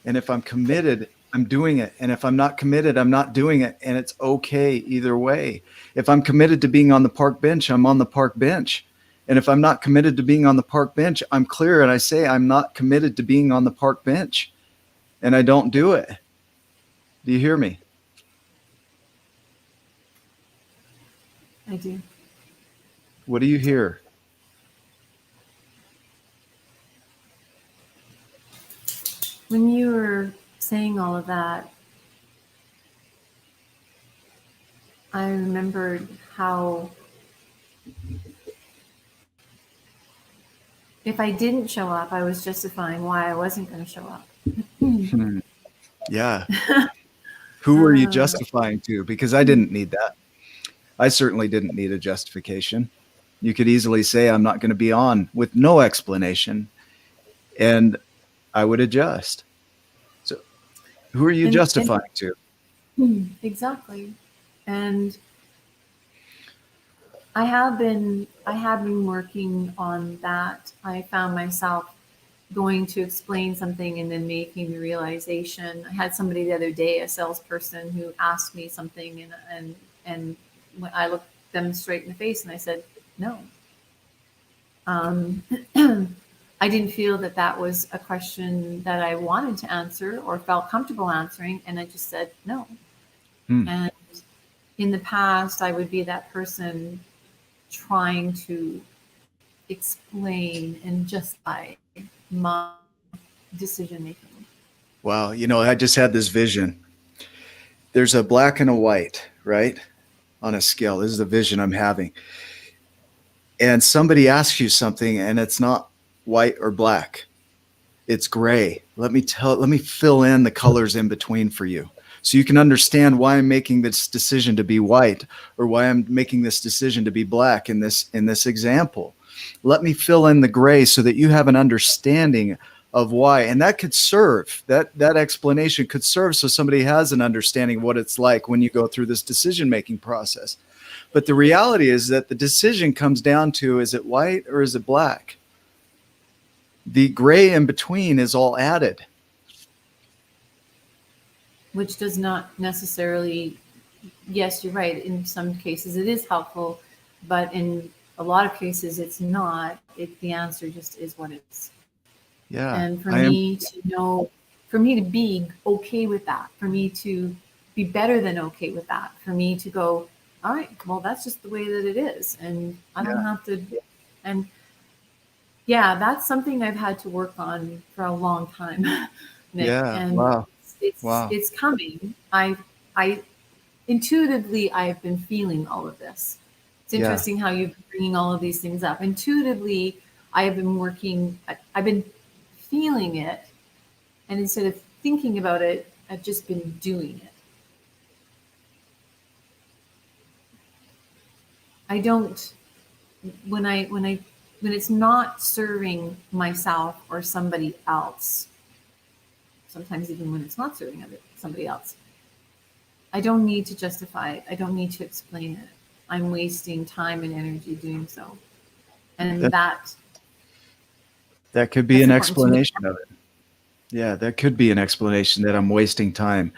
And if I'm committed, I'm doing it. And if I'm not committed, I'm not doing it. And it's okay either way. If I'm committed to being on the park bench, I'm on the park bench. And if I'm not committed to being on the park bench, I'm clear and I say I'm not committed to being on the park bench. And I don't do it. Do you hear me? I do. What do you hear? When you were saying all of that, I remembered how if I didn't show up, I was justifying why I wasn't going to show up. Yeah. Who were you justifying to? Because I didn't need that. I certainly didn't need a justification. You could easily say I'm not going to be on with no explanation, and I would adjust. So who are you justifying to? Exactly. And I have been working on that. I found myself going to explain something and then making the realization. I had somebody the other day, a salesperson, who asked me something, and I looked them straight in the face and I said, no. I didn't feel that was a question that I wanted to answer or felt comfortable answering, and I just said no. And in the past, I would be that person trying to explain and justify my decision making. Wow. I just had this vision. There's a black and a white, right? On a scale. This is the vision I'm having. And somebody asks you something and it's not white or black. It's gray. Let me fill in the colors in between for you, so you can understand why I'm making this decision to be white or why I'm making this decision to be black in this example. Let me fill in the gray so that you have an understanding of why. And that could serve, that explanation could serve so somebody has an understanding of what it's like when you go through this decision-making process. But the reality is that the decision comes down to, is it white or is it black? The gray in between is all added. Which does not necessarily, yes, you're right. In some cases it is helpful, but in a lot of cases it's not. The answer just is what it is. Yeah. And for me to be okay with that, for me to be better than okay with that, for me to go, all right, well, that's just the way that it is. And I don't have to, and yeah, that's something I've had to work on for a long time, Nick. Yeah. And wow. It's coming. I intuitively, I've been feeling all of this. It's interesting how you're bringing all of these things up. Intuitively, I have been working, I've been feeling it. And instead of thinking about it, I've just been doing it. I don't, when it's not serving myself or somebody else, sometimes even when it's not serving somebody else, I don't need to justify it. I don't need to explain it. I'm wasting time and energy doing so. And that could be an explanation of it. Yeah, that could be an explanation that I'm wasting time.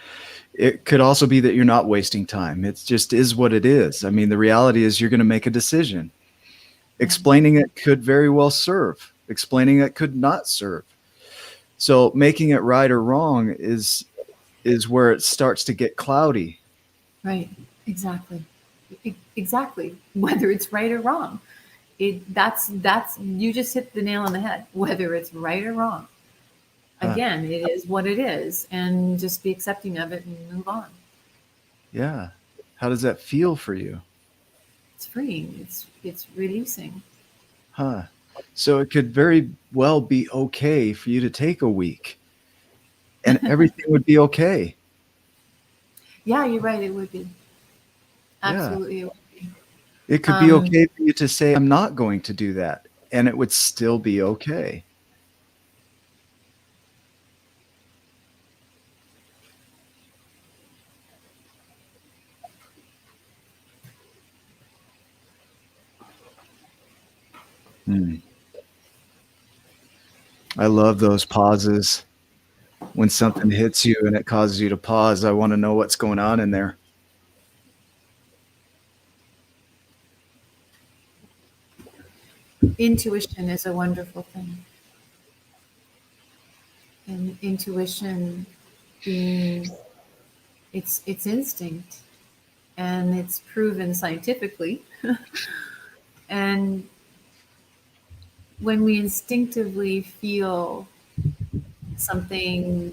It could also be that you're not wasting time. It just is what it is. I mean, the reality is you're going to make a decision. Explaining it could very well serve. Explaining it could not serve. So making it right or wrong is where it starts to get cloudy. Right. Exactly. Exactly. Whether it's right or wrong. That's you just hit the nail on the head. Whether it's right or wrong. Again, it is what it is, and just be accepting of it and move on. Yeah. How does that feel for you? It's freeing. It's releasing. Huh. So it could very well be okay for you to take a week and everything would be okay. Yeah, you're right. It would be. Absolutely. It would be. It could be okay for you to say, I'm not going to do that. And it would still be okay. Mm. I love those pauses when something hits you and it causes you to pause. I want to know what's going on in there. Intuition is a wonderful thing. And intuition being it's instinct, and it's proven scientifically. And when we instinctively feel something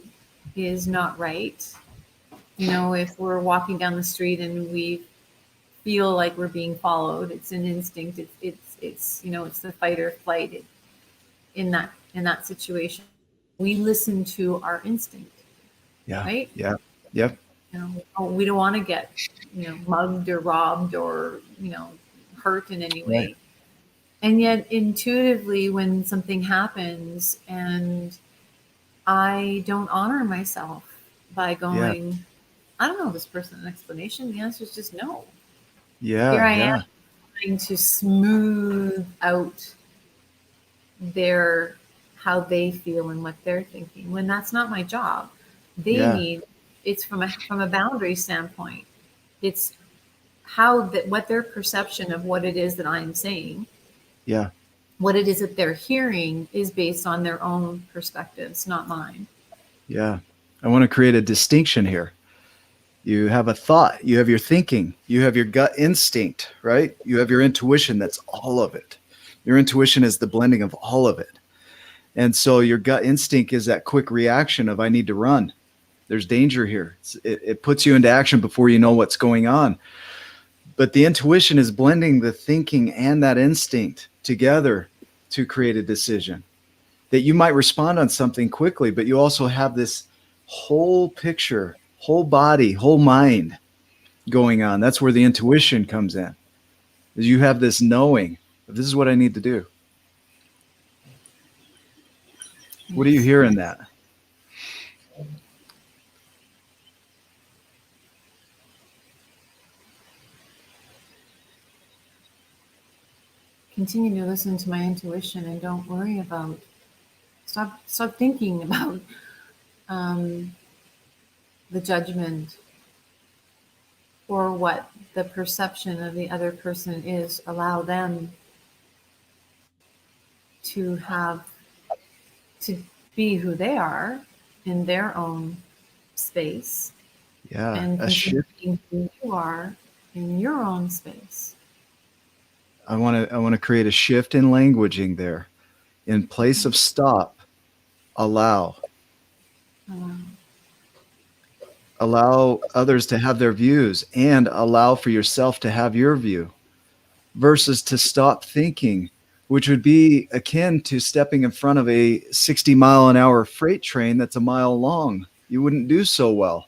is not right, if we're walking down the street and we feel like we're being followed, it's an instinct. It's the fight or flight in that situation. We listen to our instinct, Yeah. right? Yeah. Yep. We don't want to get mugged or robbed or hurt in any Right. way. And yet intuitively, when something happens and I don't honor myself by Yeah. going, I don't know this person an explanation, the answer is just no. Here Yeah. I am Yeah. trying to smooth out their how they feel and what they're thinking, when that's not my job. They Yeah. need, it's from a boundary standpoint, it's how that what their perception of what it is that I'm saying, Yeah. what it is that they're hearing, is based on their own perspectives, not mine. Yeah. I want to create a distinction here. You have a thought, you have your thinking, you have your gut instinct, right? You have your intuition. That's all of it. Your intuition is the blending of all of it. And so your gut instinct is that quick reaction of, I need to run. There's danger here. It puts you into action before you know what's going on. But the intuition is blending the thinking and that instinct together to create a decision. That you might respond on something quickly, but you also have this whole picture, whole body, whole mind going on. That's where the intuition comes in. Is you have this knowing, this is what I need to do. What do you Yes. hear in that? Continue to listen to my intuition and don't worry about, stop thinking about um, the judgment or what the perception of the other person is. Allow them to have to be who they are in their own space, Yeah, and a continue shift. being who you are in your own space. I want to create a shift in languaging there. In place of stop, allow. Um, Allow others to have their views and allow for yourself to have your view versus to stop thinking, which would be akin to stepping in front of a 60-mile-an-hour freight train that's a mile long. You wouldn't do so well.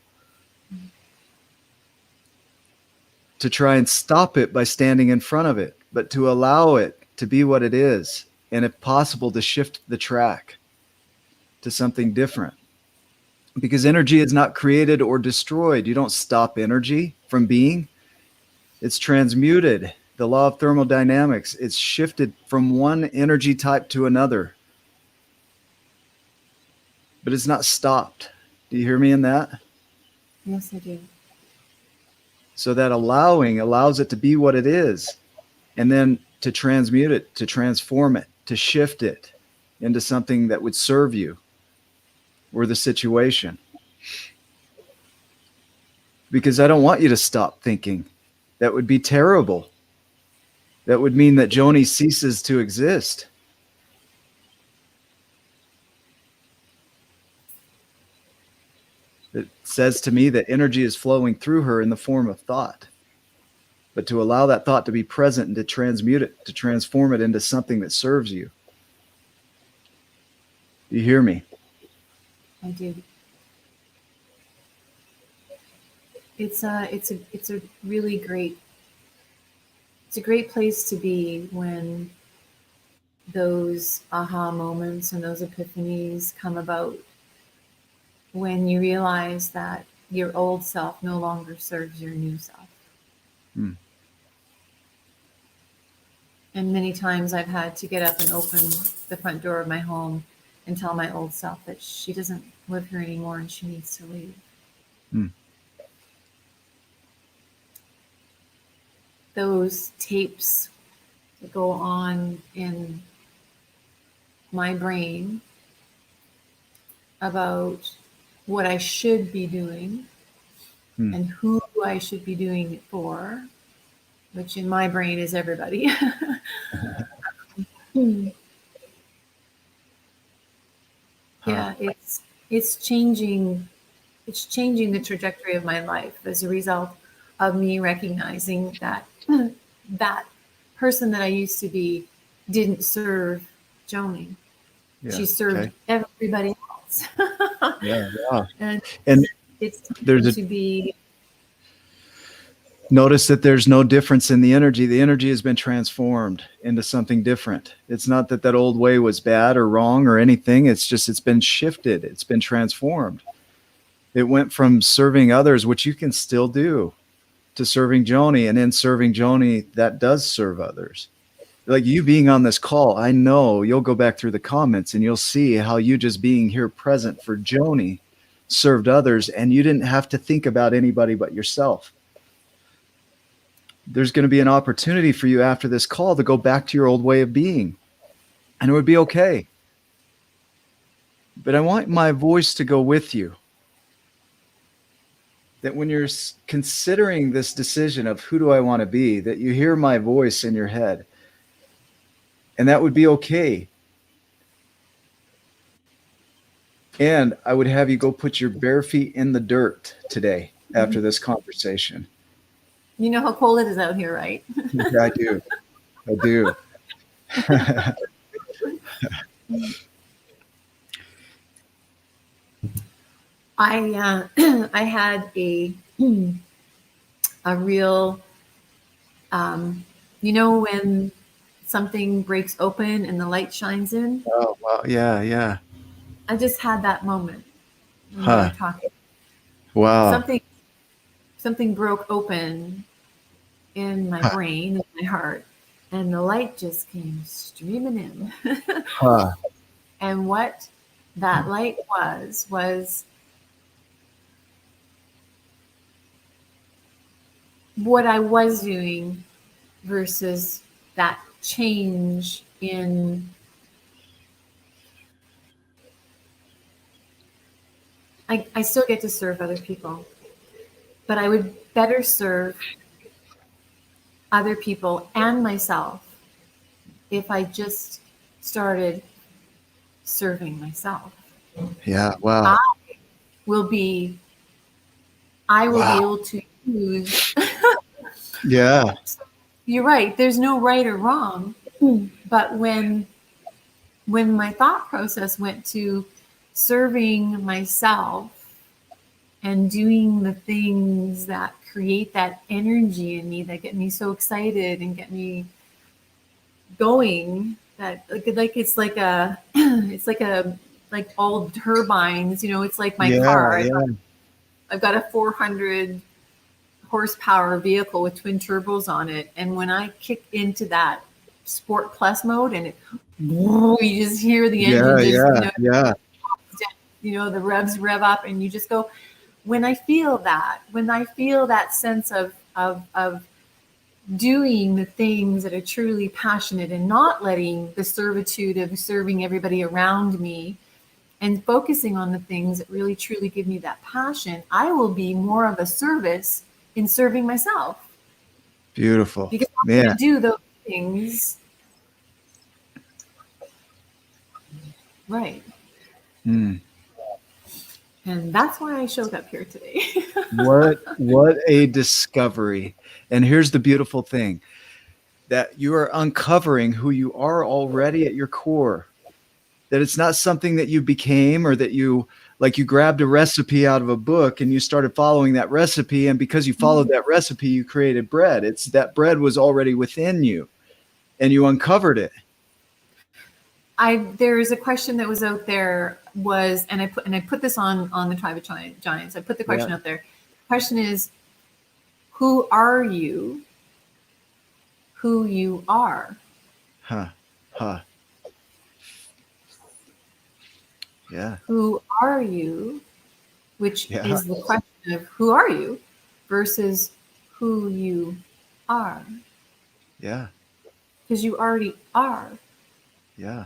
To try and stop it by standing in front of it, but to allow it to be what it is, and if possible, to shift the track to something different. Because energy is not created or destroyed. You don't stop energy from being, it's transmuted. The law of thermodynamics, it's shifted from one energy type to another, but it's not stopped. Do you hear me in that? yes, I do. So that allowing allows it to be what it is, and then to transmute it, to transform it, to shift it into something that would serve you or the situation. Because I don't want you to stop thinking. That would be terrible. That would mean that Joni ceases to exist. It says to me that energy is flowing through her in the form of thought. But to allow that thought to be present and to transmute it, to transform it into something that serves you. Do you hear me? I do. It's a really great, it's a great place to be when those aha moments and those epiphanies come about, when you realize that your old self no longer serves your new self. Hmm. And many times I've had to get up and open the front door of my home and tell my old self that she doesn't live here anymore and she needs to leave. Hmm. Those tapes that go on in my brain about what I should be doing and who I should be doing it for, which in my brain is everybody. Yeah, it's changing the trajectory of my life as a result of me recognizing that that person that I used to be didn't serve Joni. Yeah. She served everybody else. Yeah. Wow. And And it's there's to be. Notice that there's no difference in the energy. The energy has been transformed into something different. It's not that that old way was bad or wrong or anything. It's just, it's been shifted. It's been transformed. It went from serving others, which you can still do, to serving Joni. And in serving Joni, that does serve others. Like you being on this call, I know you'll go back through the comments and you'll see how you just being here present for Joni served others. And you didn't have to think about anybody but yourself. There's going to be an opportunity for you after this call to go back to your old way of being, and it would be okay. But I want my voice to go with you. That when you're considering this decision of who do I want to be, that you hear my voice in your head. And that would be okay. And I would have you go put your bare feet in the dirt today after this conversation. You know how cold it is out here, right? Yeah, I do. I do. I had a real, when something breaks open and the light shines in. Oh, wow. Yeah, yeah. I just had that moment when we were talking. Wow. Something broke open in my brain, in my heart, and the light just came streaming in. And what that light was what I was doing versus that change in I still get to serve other people, but I would better serve other people and myself if I just started serving myself. Yeah, wow. I will be able to use. Yeah. You're right. There's no right or wrong. But when my thought process went to serving myself and doing the things that create that energy in me that get me so excited and get me going, that it's like all turbines, it's like my car. I've got a 400 horsepower vehicle with twin turbos on it, and when I kick into that Sport Plus mode and you just hear the engine the revs rev up, and you just go, when I feel that sense of doing the things that are truly passionate and not letting the servitude of serving everybody around me and focusing on the things that really truly give me that passion, I will be more of a service in serving myself. Beautiful. Because I'm going to do those things. Right. And that's why I showed up here today. What a discovery. And here's the beautiful thing, that you are uncovering who you are already at your core. That it's not something that you became, or that you grabbed a recipe out of a book and you started following that recipe. And because you followed that recipe, you created bread. It's that bread was already within you and you uncovered it. There is a question that was out there and I put this on the Tribe of Giants. I put the question out there. The question is, who are you? Who you are? Huh. Huh. Yeah. Who are you? Which Yeah. is the question of who are you versus who you are. Yeah. Because you already are. Yeah.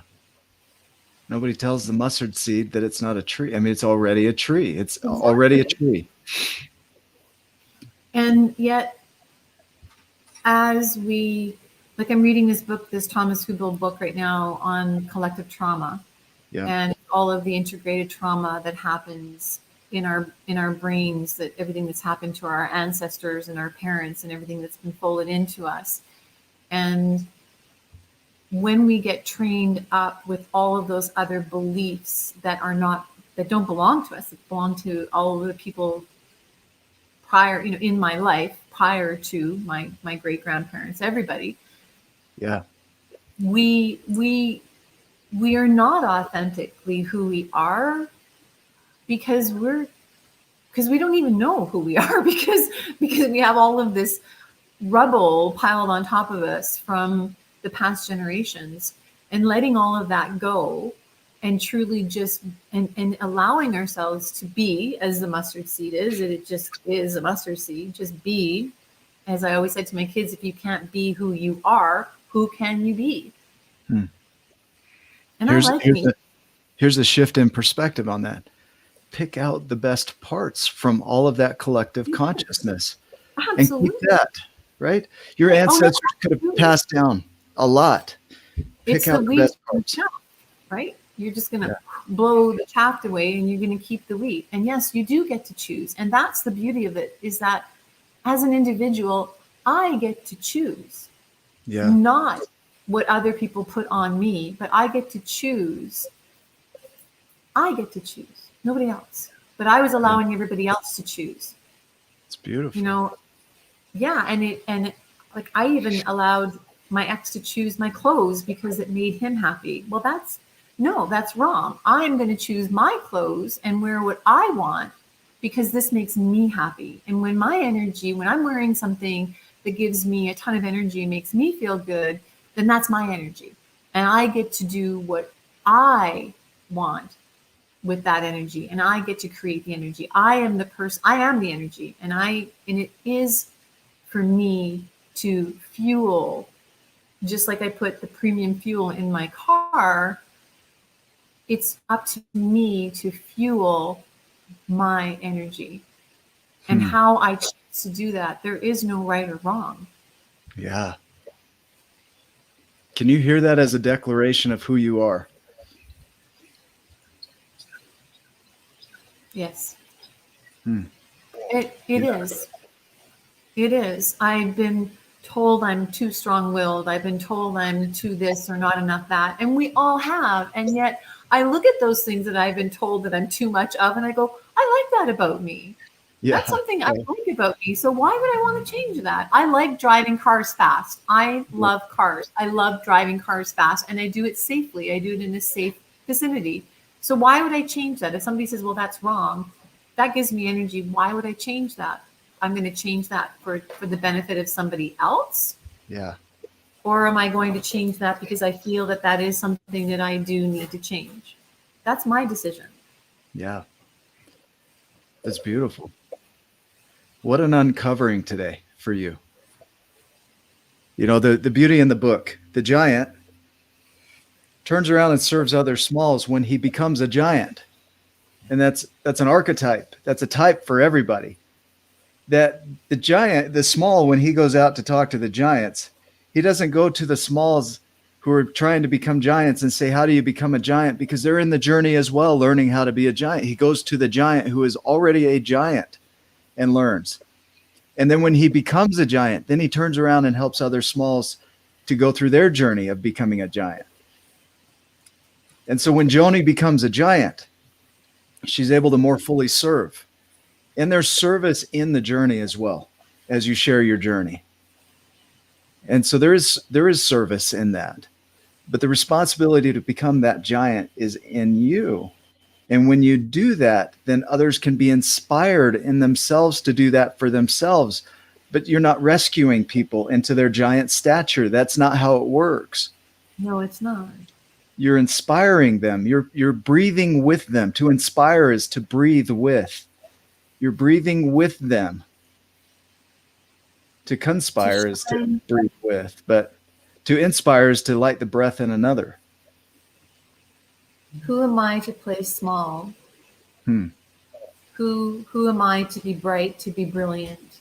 Nobody tells the mustard seed that it's not a tree. I mean, it's already a tree. It's already a Exactly. tree. And yet, as we, like, I'm reading this book, this Thomas Hübel book right now on collective trauma, Yeah. and all of the integrated trauma that happens in our brains, that everything that's happened to our ancestors and our parents and everything that's been folded into us. And when we get trained up with all of those other beliefs that are not, that don't belong to us, that belong to all of the people prior, you know, in my life, prior to my great grandparents, everybody, Yeah. we we are not authentically who we are, because we don't even know who we are, because we have all of this rubble piled on top of us from the past generations. And letting all of that go, and truly just and allowing ourselves to be as the mustard seed is, it just is a mustard seed. Just be. As I always said to my kids, if you can't be who you are, who can you be? Hmm. And I like me. Here's a shift in perspective on that. Pick out the best parts from all of that collective consciousness and keep Absolutely. that, right? Your ancestors could have passed down a lot. It's Pick out the wheat best and parts. chaff, right? You're just going to blow the chaff away, and you're going to keep the wheat. And yes, you do get to choose. And that's the beauty of it, is that as an individual, I get to choose. Yeah. Not what other people put on me, but I get to choose. I get to choose. Nobody else. But I was allowing everybody else to choose. It's beautiful. You know, yeah. And like, I even allowed my ex to choose my clothes because it made him happy. Well, that's wrong. I'm going to choose my clothes and wear what I want because this makes me happy. And when I'm wearing something that gives me a ton of energy and makes me feel good, then that's my energy. And I get to do what I want with that energy, and I get to create the energy. I am the energy. And it is for me to fuel, just like I put the premium fuel in my car. It's up to me to fuel my energy. And how I choose to do that, there is no right or wrong. Yeah. Can you hear that as a declaration of who you are? Yes. It is. It is. I've been told I'm too strong-willed. I've been told I'm too this or not enough that. And we all have. And yet I look at those things that I've been told that I'm too much of, and I go, I like that about me. Yeah. That's something I like about me. So why would I want to change that? I like driving cars fast. I love cars. I love driving cars fast, and I do it safely. I do it in a safe vicinity. So why would I change that? If somebody says, well, that's wrong, that gives me energy. Why would I change that? I'm going to change that for the benefit of somebody else? Yeah. Or am I going to change that because I feel that that is something that I do need to change? That's my decision. Yeah. That's beautiful. What an uncovering today for you. You know, the beauty in the book, the giant turns around and serves other smalls when he becomes a giant. And that's an archetype. That's a type for everybody. That the giant, the small, when he goes out to talk to the giants, he doesn't go to the smalls who are trying to become giants and say, how do you become a giant? Because they're in the journey as well, learning how to be a giant. He goes to the giant who is already a giant and learns. And then when he becomes a giant, then he turns around and helps other smalls to go through their journey of becoming a giant. And so when Joni becomes a giant, she's able to more fully serve. And there's service in the journey as well, as you share your journey. And so there is service in that. But the responsibility to become that giant is in you. And when you do that, then others can be inspired in themselves to do that for themselves. But you're not rescuing people into their giant stature. That's not how it works. No, it's not. You're inspiring them. You're breathing with them. To inspire is to breathe with. You're breathing with them. To To conspire is to shine. breathe with, but to inspire is to light the breath in another. Who am I to play small? Who am I to be bright, to be brilliant?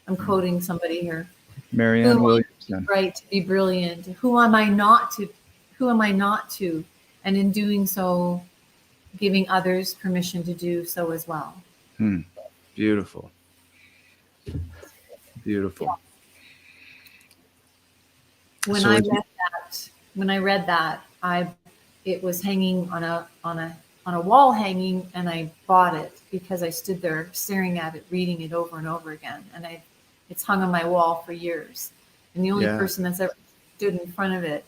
I'm quoting somebody here. Who Marianne am I to be Williamson. bright, to be brilliant? Who am I not to? Who am I not to? And in doing so, giving others permission to do so as well. Beautiful. Beautiful. When I read that, it was hanging on a wall hanging, and I bought it because I stood there staring at it, reading it over and over again, and it's hung on my wall for years. And the only person that's ever stood in front of it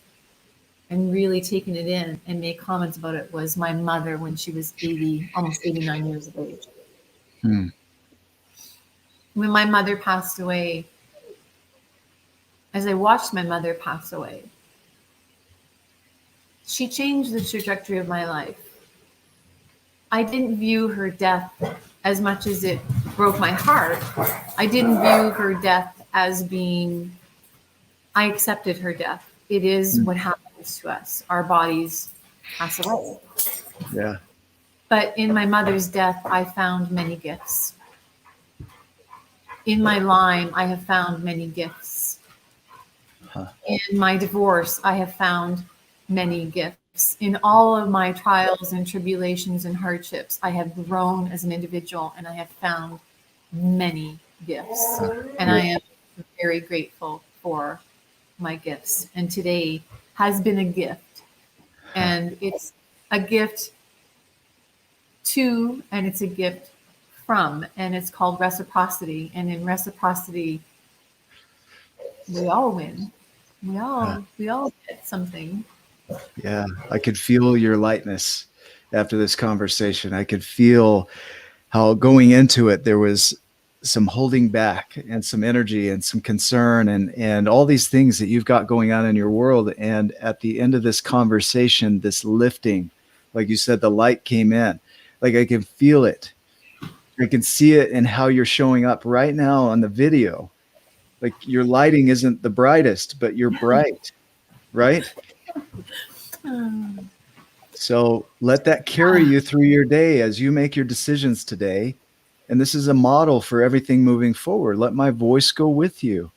and really taken it in and made comments about it was my mother when she was 80, almost 89 years of age. When my mother passed away, as I watched my mother pass away, she changed the trajectory of my life. I didn't view her death as much as it broke my heart. I didn't view her death as being, I accepted her death. It is what happens to us. Our bodies pass away. Yeah. But in my mother's death, I found many gifts. In my Lyme, I have found many gifts. In my divorce, I have found many gifts. In all of my trials and tribulations and hardships, I have grown as an individual, and I have found many gifts. And I am very grateful for my gifts. And today has been a gift. And it's a gift to, and it's a gift from, and it's called reciprocity. And in reciprocity, we all win. We all get something. Yeah, I could feel your lightness after this conversation. I could feel how going into it there was some holding back and some energy and some concern and all these things that you've got going on in your world. And at the end of this conversation, this lifting, like you said, the light came in. Like I can feel it. I can see it in how you're showing up right now on the video. Like your lighting isn't the brightest, but you're bright, right? So let that carry you through your day as you make your decisions today. And this is a model for everything moving forward. Let my voice go with you.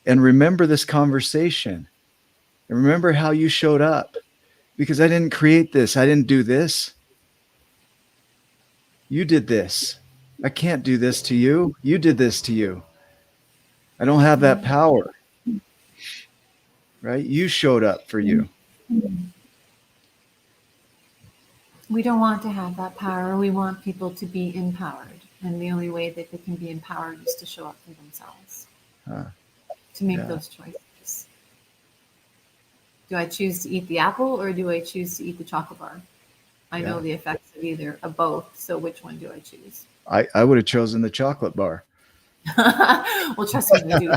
And remember this conversation. And remember how you showed up. Because I didn't create this. I didn't do this. You did this. I can't do this to you. You did this to you. I don't have that power. Right? You showed up for you. We don't want to have that power. We want people to be empowered. And the only way that they can be empowered is to show up for themselves, to make those choices. Do I choose to eat the apple or do I choose to eat the chocolate bar? I know the effects of either, of both. So which one do I choose? I would have chosen the chocolate bar. Well, trust me, we do.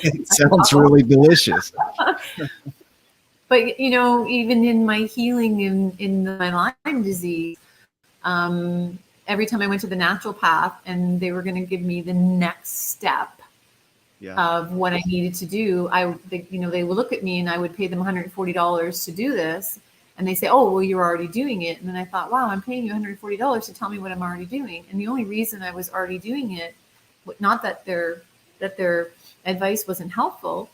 It sounds really delicious. But, you know, even in my healing in my Lyme disease, every time I went to the naturopath and they were going to give me the next step of what I needed to do, they would look at me and I would pay them $140 to do this. And they say, oh, well, you're already doing it. And then I thought, wow, I'm paying you $140 to tell me what I'm already doing. And the only reason I was already doing it, not that their advice wasn't helpful,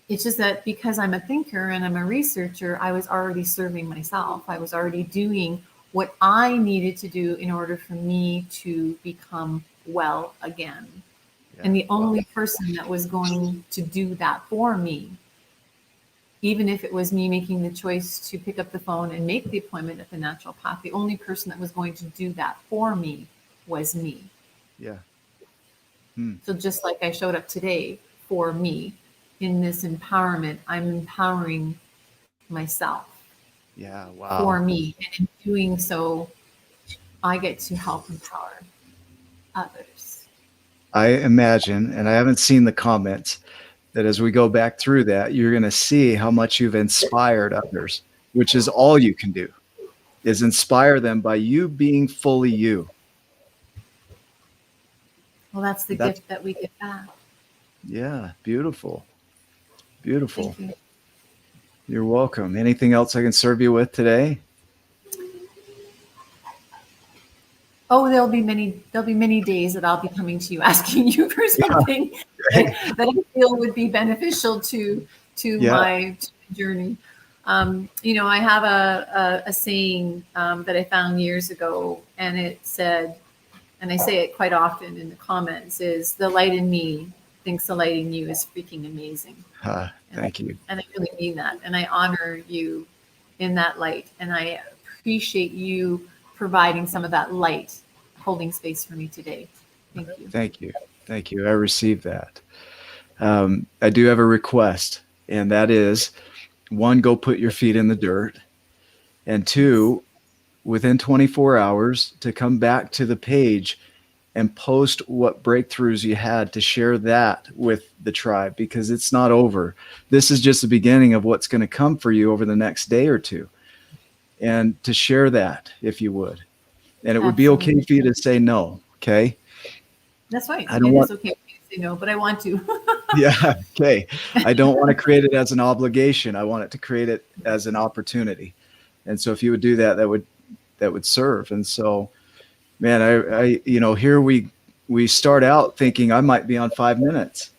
it's just that because I'm a thinker and I'm a researcher, I was already serving myself. I was already doing what I needed to do in order for me to become well again. And the only person that was going to do that for me, even if it was me making the choice to pick up the phone and make the appointment at the naturopath, the only person that was going to do that for me was me. Yeah. So just like I showed up today for me in this empowerment, I'm empowering myself. Yeah. Wow. For me. And in doing so, I get to help empower others. I imagine, and I haven't seen the comments, that as we go back through that, you're going to see how much you've inspired others, which is all you can do, is inspire them by you being fully you. Well, that's the gift that we get back. Yeah, beautiful. Beautiful. Thank you. You're welcome. Anything else I can serve you with today? Oh, there'll be many days that I'll be coming to you asking you for something that I feel would be beneficial to my journey. I have a saying that I found years ago, and it said, and I say it quite often in the comments, is the light in me thinks the light in you is freaking amazing. Thank you. And I really mean that. And I honor you in that light. And I appreciate you providing some of that light, holding space for me today. Thank you. Thank you. Thank you. I received that. I do have a request, and that is, 1, go put your feet in the dirt, and 2, within 24 hours to come back to the page and post what breakthroughs you had, to share that with the tribe, because it's not over. This is just the beginning of what's going to come for you over the next day or two. And to share that, if you would. And it would be okay for you to say no, okay? That's right. It is okay for you to say no, but I want to. Yeah, okay. I don't want to create it as an obligation. I want it to create it as an opportunity. And so if you would do that, that would serve. And so, man, I here we start out thinking I might be on 5 minutes,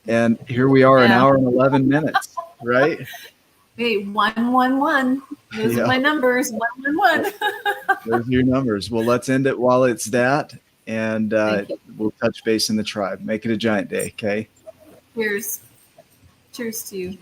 and here we are, an hour and 11 minutes, right? Hey, 111. Those are my numbers. 111. Those are your numbers. Well, let's end it while it's that, and we'll touch base in the tribe. Make it a giant day, okay? Cheers. Cheers to you.